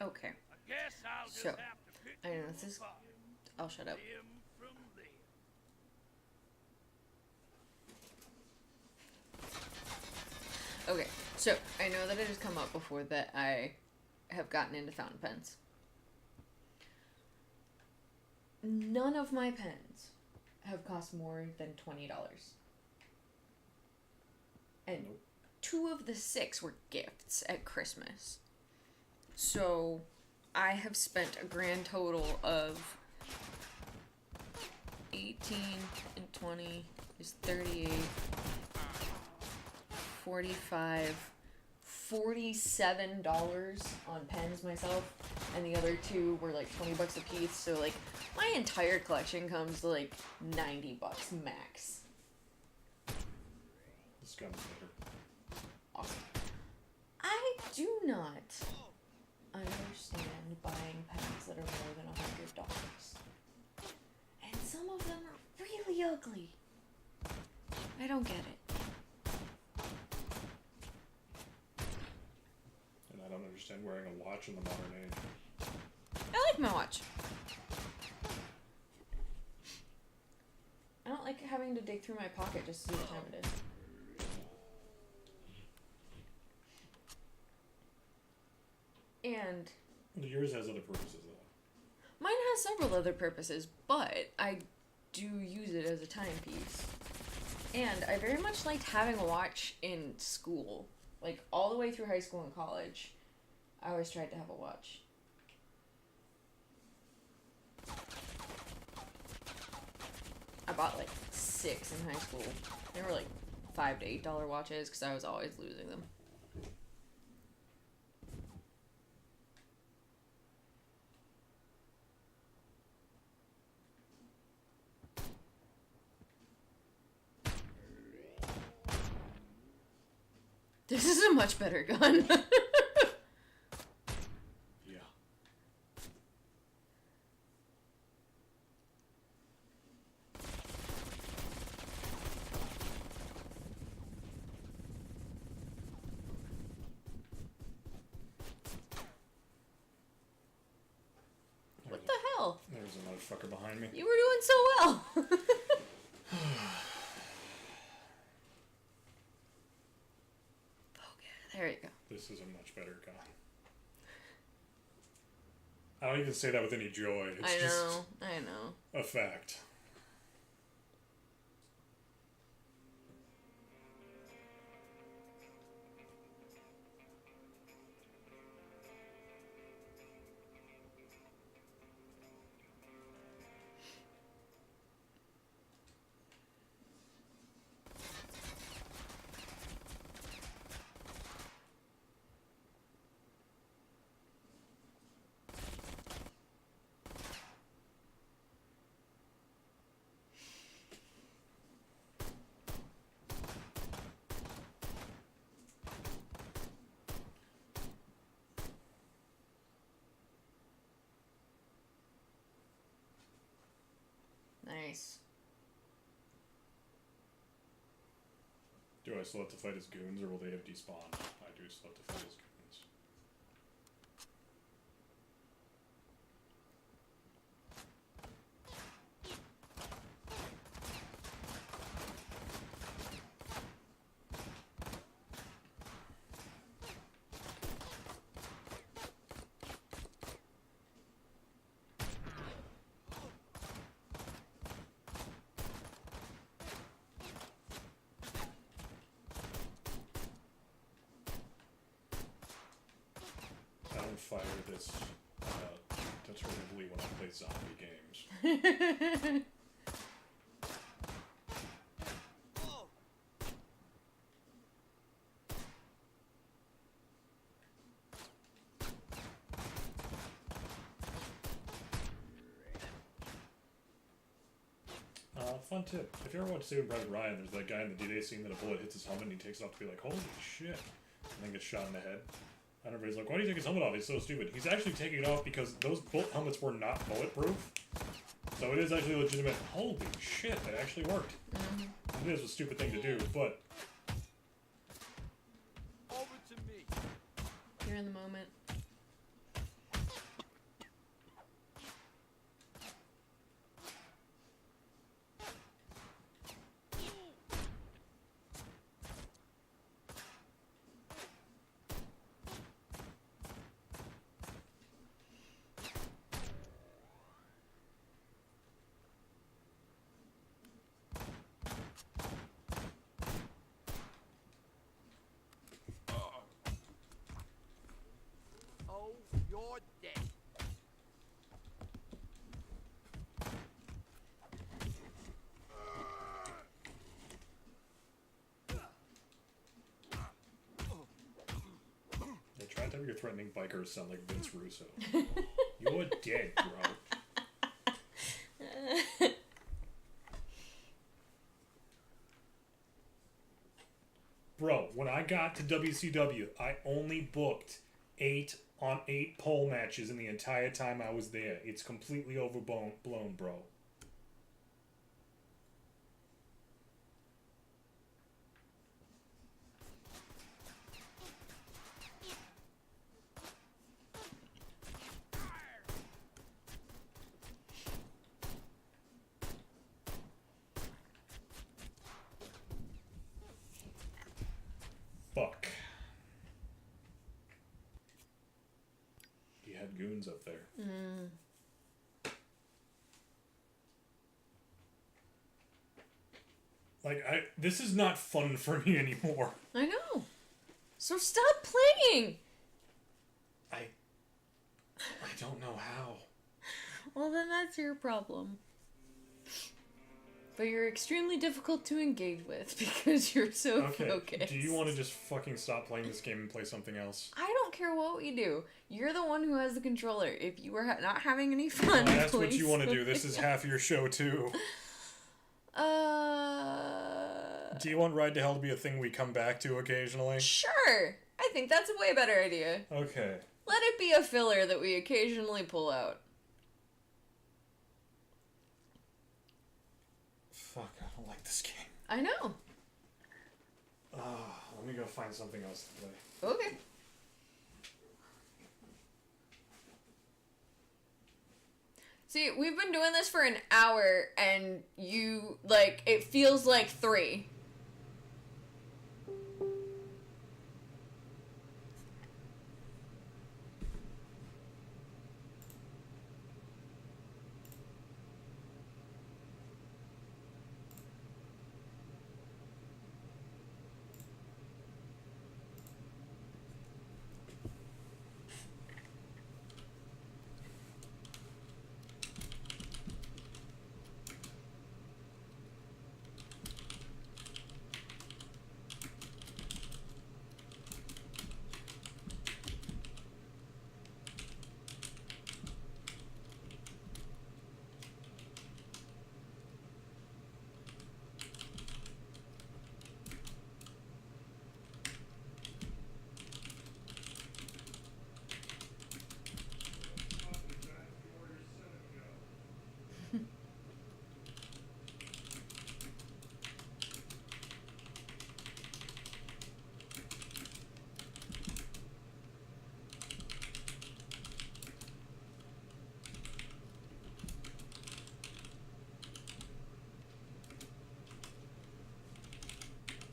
Okay. I guess I'll just So, have to pick I know you this is... apart. I'll shut up. Limb from limb. Okay, so I know that it has come up before that I have gotten into fountain pens. None of my pens have cost more than $20. And Nope. 2 of the 6 were gifts at Christmas. So I have spent a grand total of 18 and 20 is 38, 45, $47 on pens myself, and the other 2 were like $20 a piece. So like my entire collection comes to like $90 max. This gun's better. Awesome. I do not understand buying pens that are more than $100. And some of them are really ugly. I don't get it. And I don't understand wearing a watch in the modern age. I like my watch. I don't like having to dig through my pocket just to see what time it is. And yours has other purposes, though. mine has several other purposes, but I do use it as a timepiece. And I very much liked having a watch in school. Like, all the way through high school and college, I always tried to have a watch. I bought like 6 in high school. They were like $5 to $8 watches because I was always losing them. This is a much better gun. Yeah. What the hell? There's a motherfucker behind me. You were doing so well. Okay, there you go. This is a much better gun. I don't even say that with any joy. It's I know. a fact. Nice. Do I still have to fight as goons, or will they have despawned? I do still have to fight as goons. I don't fire this determinedly when I play zombie games. Fun tip. If you ever watch Saving Private Ryan, there's that guy in the D-Day scene that a bullet hits his helmet and he takes it off to be like, holy shit, and then gets shot in the head. And everybody's like, why do you take his helmet off? He's so stupid. He's actually taking it off because those bullet helmets were not bulletproof. So it is actually legitimate. Holy shit, that actually worked. Mm-hmm. It is a stupid thing to do, but... Over to me. You're in the moment. Oh, you're dead. They try to have your threatening bikers sound like Vince Russo. You're dead, bro. Bro, when I got to WCW, I only booked 8 pole matches in the entire time I was there. It's completely overblown, bro. Fuck. He had goons up there. Like, this is not fun for me anymore. I know. So stop playing! I don't know how. Well, then that's your problem. But you're extremely difficult to engage with because you're so focused. Do you want to just fucking stop playing this game and play something else? I don't care what we do. You're the one who has the controller. If you are not having any fun, Well, that's what you want to do. This is half your show, too. Do you want Ride to Hell to be a thing we come back to occasionally? Sure. I think that's a way better idea. Okay. Let it be a filler that we occasionally pull out. Fuck, I don't like this game. I know. Let me go find something else to play. Okay. See, we've been doing this for an hour, and it feels like 3.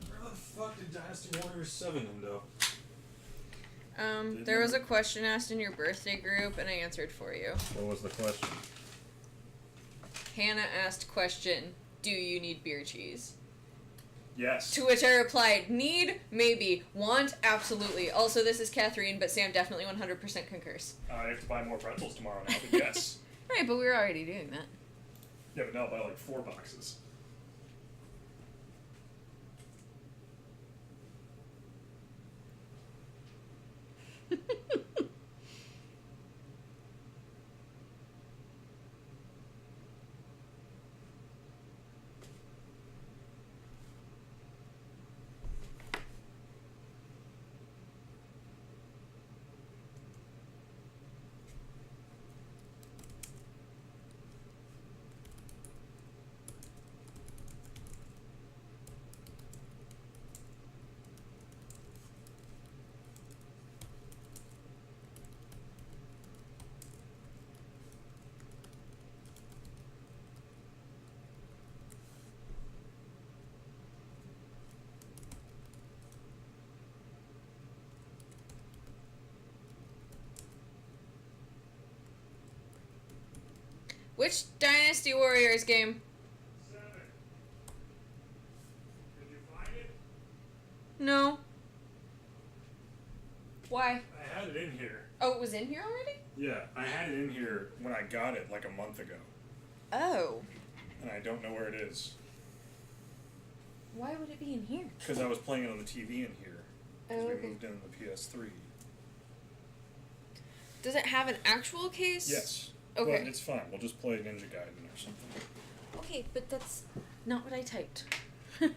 Where the fuck did Dynasty Warriors 7 end up? There was a question asked in your birthday group, and I answered for you. What was the question? Hannah asked question, do you need beer cheese? Yes. To which I replied, need, maybe, want, absolutely. Also, this is Kathrene, but Sam definitely 100% concurs. I have to buy more pretzels tomorrow now, but yes. Right, but we were already doing that. Yeah, but now I'll buy like 4 boxes. Which Dynasty Warriors game? 7. Did you find it? No. Why? I had it in here. Oh, it was in here already? Yeah, I had it in here when I got it like a month ago. Oh. And I don't know where it is. Why would it be in here? Because I was playing it on the TV in here. Because Oh, we okay. moved in the PS3. Does it have an actual case? Yes. Okay. But it's fine. We'll just play Ninja Gaiden or something. Okay, but that's not what I typed. Alright.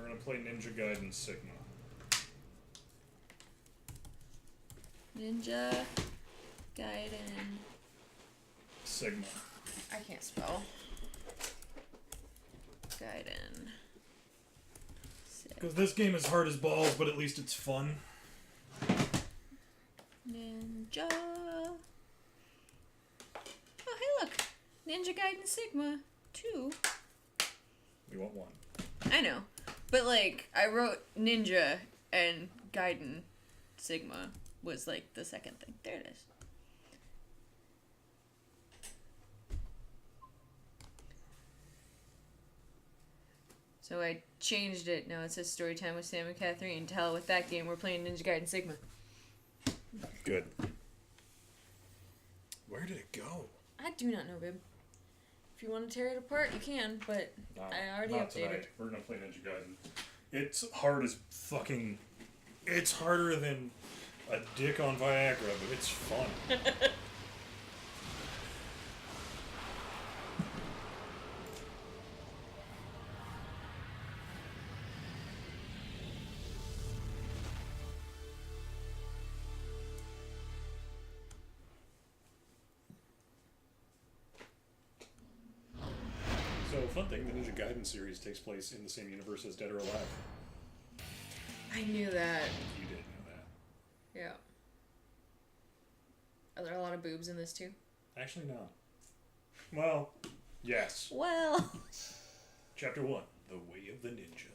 We're gonna play Ninja Gaiden Sigma. Ninja Gaiden Sigma. I can't spell. Gaiden. Because this game is hard as balls, but at least it's fun. Ninja. Oh, hey, look. Ninja Gaiden Sigma 2. We want one. I know. But, like, I wrote Ninja and Gaiden Sigma was, like, the second thing. There it is. So I changed it. Now it says Storytime with Sam and Kathrene. To hell with that game. We're playing Ninja Gaiden Sigma. Good. Where did it go? I do not know, babe. If you want to tear it apart, you can, but No, I already not updated. Tonight. We're gonna play Ninja Gaiden. It's hard as fucking... It's harder than a dick on Viagra, but it's fun. So, fun thing, the Ninja Gaiden series takes place in the same universe as Dead or Alive. I knew that. You didn't know that. Yeah. Are there a lot of boobs in this too? Actually, no. Well, yes. Well. Chapter 1, The Way of the Ninja.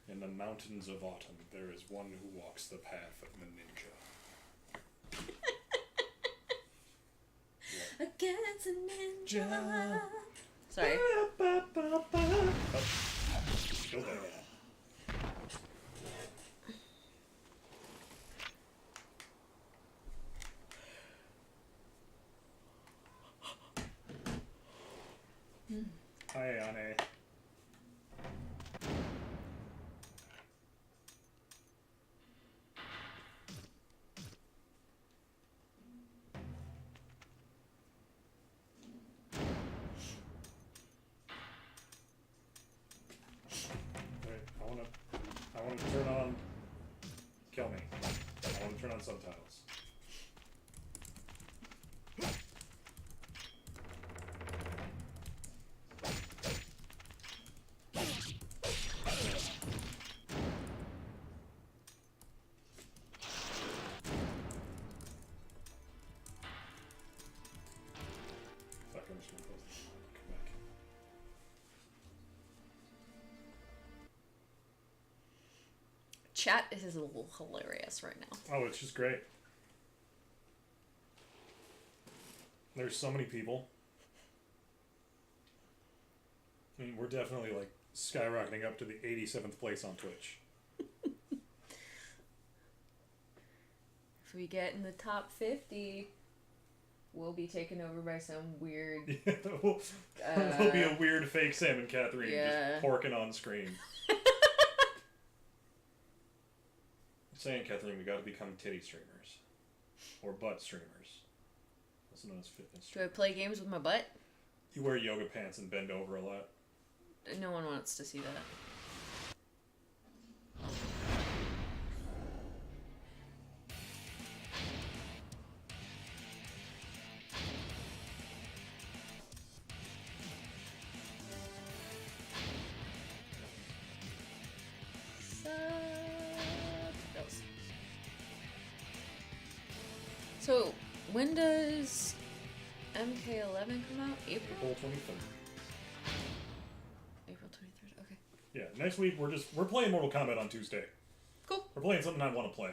In the mountains of autumn, there is one who walks the path of the ninja. Against a ninja. Sorry. Oh, still there. Hi, Anne. Wait, I wanna turn on... Kill me. I wanna turn on subtitles. Fuck, I'm just gonna close this one and come back. Chat is a little hilarious right now. Oh, it's just great. There's so many people. I mean, we're definitely like skyrocketing up to the 87th place on Twitch. If we get in the top 50, we'll be taken over by some weird... There'll be a weird fake Sam and Kathrene yeah. just porking on screen. I'm saying, Kathrene, we gotta become titty streamers. Or butt streamers. Also known as fitness Do I streamers. play games with my butt? You wear yoga pants and bend over a lot. No one wants to see that. Subtitles. So, when does MK11 come out? April? April 23rd. April 23rd, okay. Yeah, next week we're playing Mortal Kombat on Tuesday. Cool. We're playing something I want to play.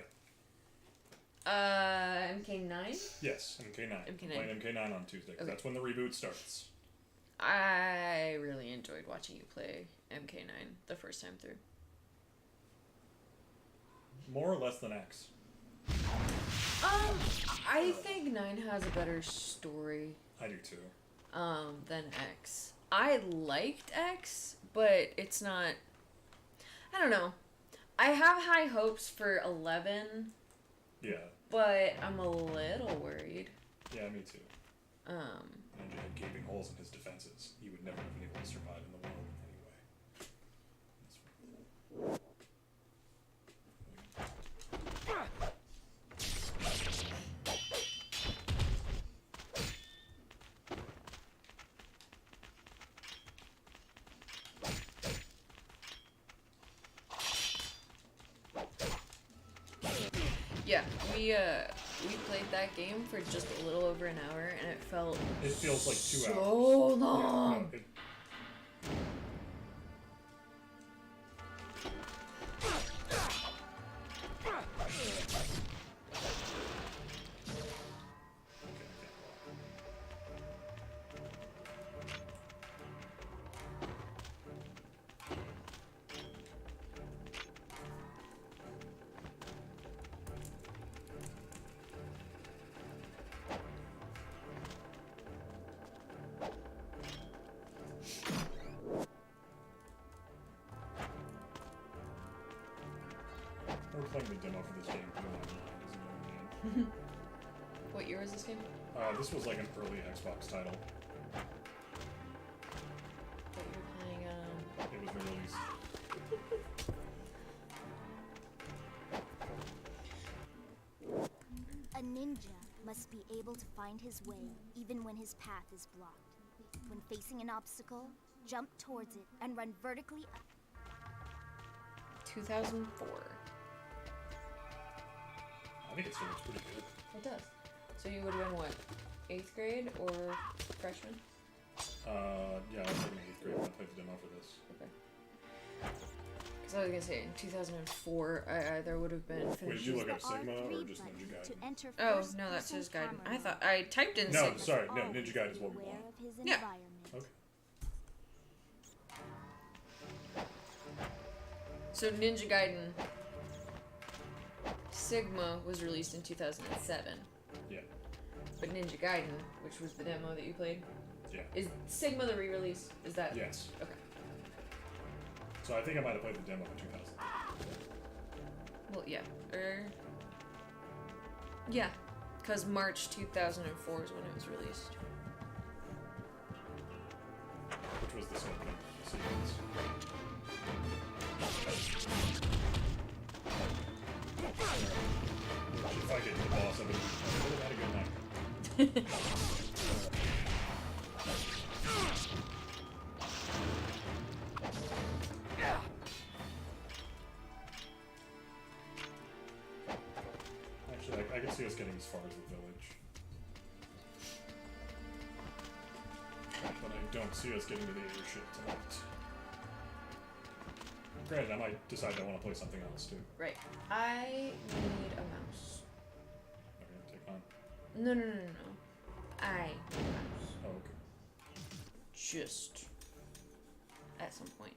MK9? Yes, MK9. MK9. We're playing MK9 on Tuesday, 'cause Okay. that's when the reboot starts. I really enjoyed watching you play MK9 the first time through. More or less than X. I think 9 has a better story I do too. than X. I liked X, but it's not... I don't know. I have high hopes for 11, Yeah. but I'm a little worried. Yeah, me too. Ninja had gaping holes in his defenses. He would never have been able to survive in the world anyway. Yeah, we played that game for just a little over an hour, and it felt It feels like 2 hours. so long. Yeah, no, we're playing the demo for this game. What year was this game? This was like an early Xbox title. That you were playing. It was released. A ninja must be able to find his way even when his path is blocked. When facing an obstacle, jump towards it and run vertically up. 2004. I think it still looks pretty good. It does. So you would have been what? 8th grade or freshman? Yeah, I was like in 8th grade when I played the demo for this. Okay. Because I was gonna say in 2004, I either would have been Wait, did you look up There are Sigma or 3 just Ninja buttons to Gaiden? enter Oh, first no, that person says Gaiden. camera I mode. thought I typed in No, Sigma. sorry, no, Always Ninja Gaiden is what we aware want. of his Yeah. environment. Okay. So Ninja Gaiden Sigma was released in 2007, Yeah. but Ninja Gaiden, which was the demo that you played, Yeah. is Sigma the re-release? Is that? Yes. Okay. So I think I might have played the demo in 2000. Well, yeah. Yeah, because March 2004 is when it was released. Which was this opening sequence. If I get to the boss, I would have had a good night. Actually, I can see us getting as far as the village. But I don't see us getting to the airship tonight. Granted, I might decide I want to play something else too. Right. I need a mouse. Okay, take mine. No. I need a mouse. Oh, okay. Just at some point.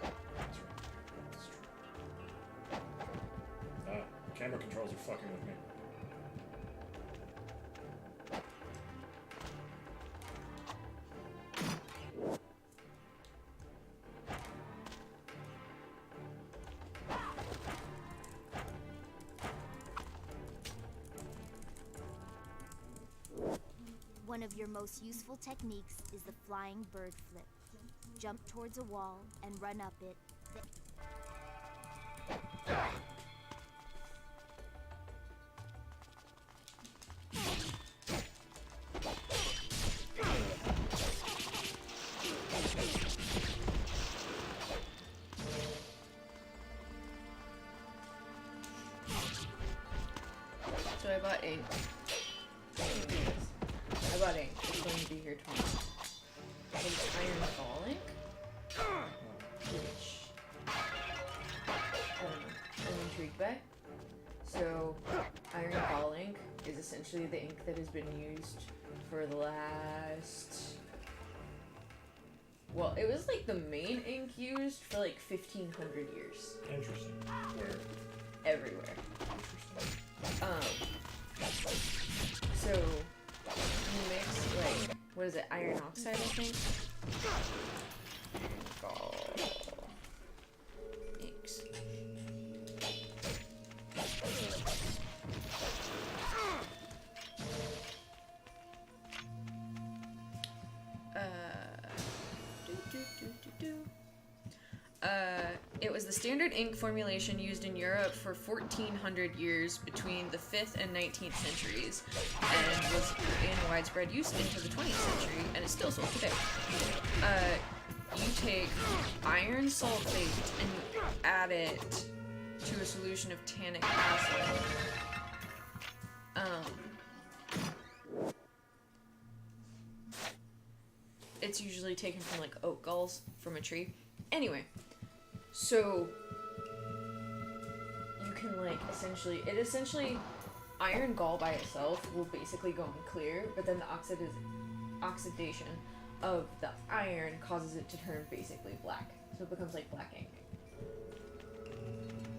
That's right. That's true. Camera controls are fucking with me. One of your most useful techniques is the flying bird flip. Jump towards a wall and run up it. So I bought ink. I bought ink. It's going to be here tomorrow. But it's iron ball ink. Which I don't know. I'm intrigued by. So iron ball ink is essentially the ink that has been used for the last. Well, it was like the main ink used for like 1,500 years. Interesting. Where? Everywhere. Interesting. So you mix like what is it, iron oxide, I think? Gall inks. It was the standard ink formulation used in Europe for 1400 years between the 5th and 19th centuries, and was in widespread use into the 20th century, and is still sold today. You take iron sulfate and you add it to a solution of tannic acid. It's usually taken from like oak galls from a tree. Anyway, so you can like essentially iron gall by itself will basically go in clear, but then the oxidation of the iron causes it to turn basically black. So it becomes like black ink.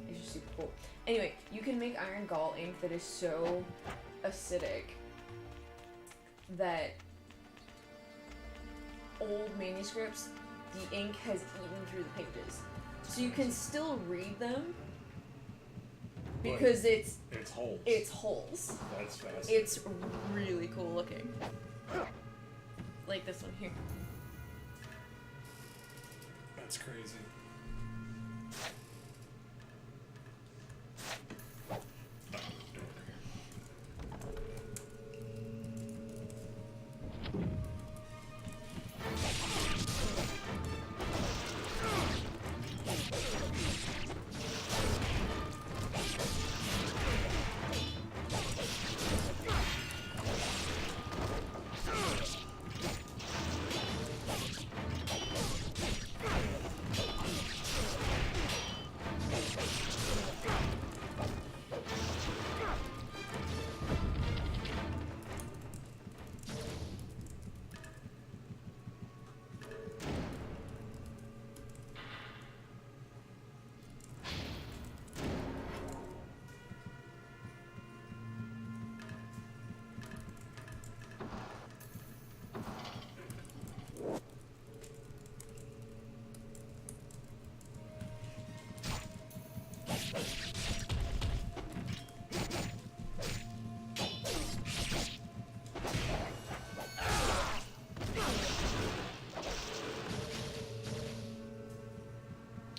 It's just super cool. Anyway, you can make iron gall ink that is so acidic that old manuscripts, the ink has eaten through the pages. So you can still read them because it's holes. It's holes. That's fast. It's really cool looking. Like this one here. That's crazy.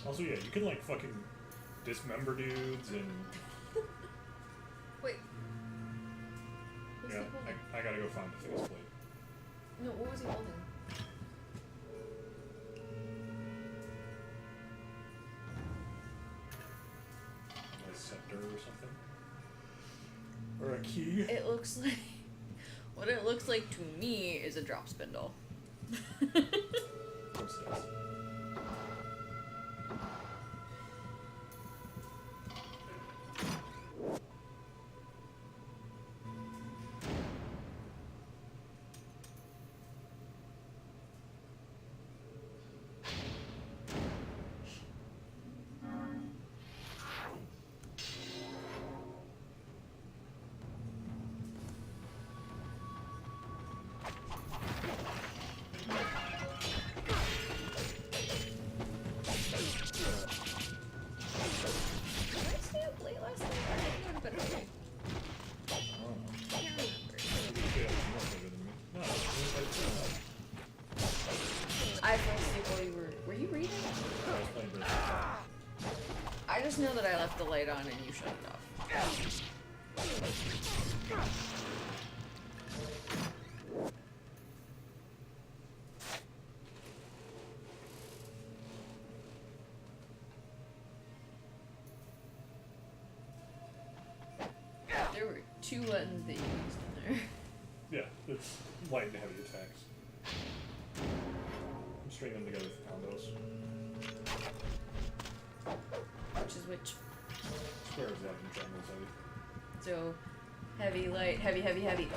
Also, yeah, you can like fucking dismember dudes and Wait. yeah. I gotta go find the faceplate. No, what was he holding? A scepter or something, or a key. It looks like what it looks like to me is a drop spindle. What's this? I fell asleep while you were you reading? I just know that I left the light on and you shut it off. There were 2 buttons that you used in there. Yeah, it's light and heavy attacks. I'm stringing them together with combos. Which is which? Square is light and triangle is heavy. So, heavy, light, heavy, heavy, heavy.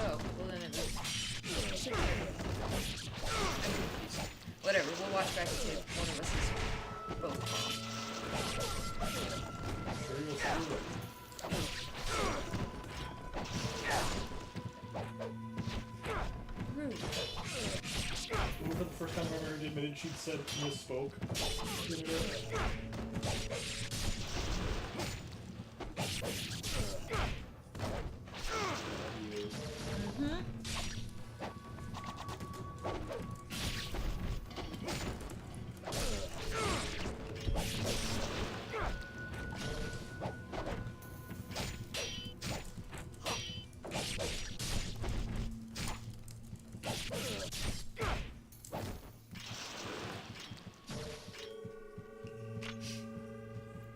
Oh, well then it was... Whatever, we'll watch back to one of us is both wrong. Sure you'll screw it. Rude. What was the first time I ever admitted she'd said misspoke?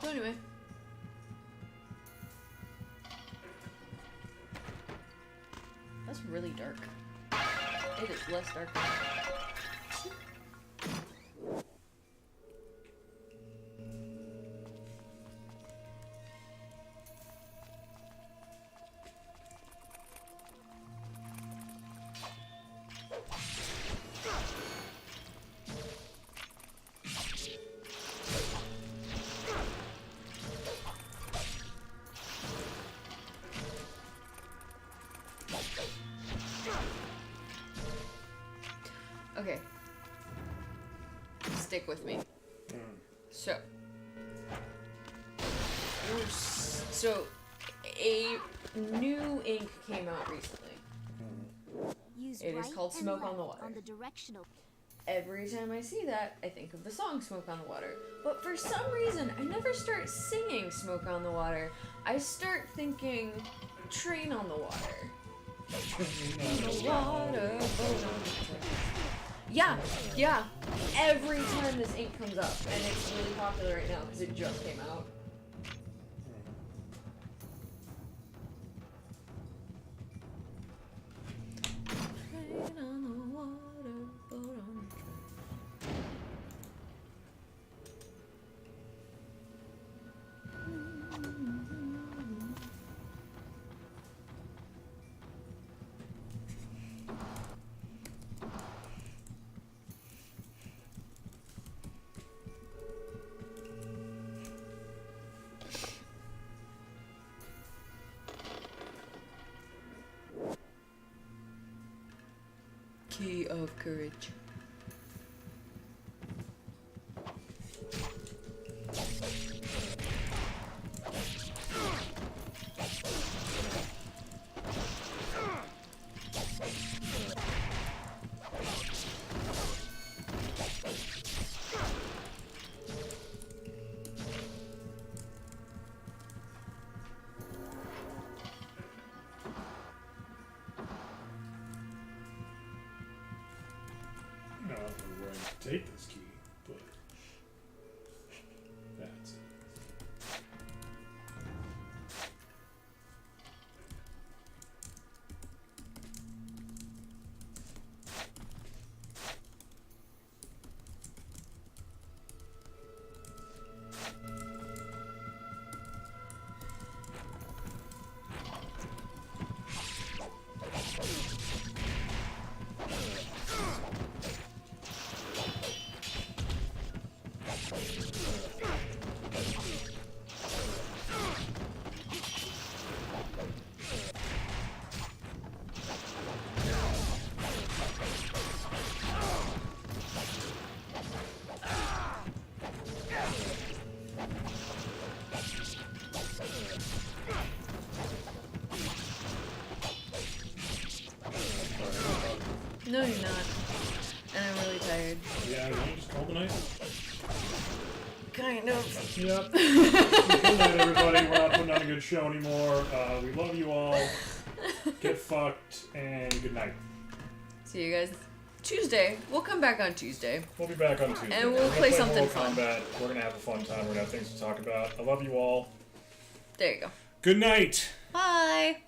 So anyway. That's really dark. It is less dark now. Okay. Stick with me. So a new ink came out recently. Use It is right called and Smoke on the left Water. on the directional. Every time I see that, I think of the song Smoke on the Water. But for some reason, I never start singing Smoke on the Water. I start thinking Train on the Water. Water, boat on the train. Yeah. Every time this ink comes up, and it's really popular right now because it just came out. Train on the water, boat on the train. Key of courage. I don't know where to take this key, but that's it. No, you're not. And I'm really tired. Yeah, you want to just call the night? Kind of. Yep. Good night, everybody. We're not putting on a good show anymore. We love you all. Get fucked, and good night. See you guys Tuesday. We'll come back on Tuesday. We'll be back on Tuesday. And we'll We're gonna play something Mortal fun. Kombat. We're gonna have a fun time. We're gonna have things to talk about. I love you all. There you go. Good night. Bye.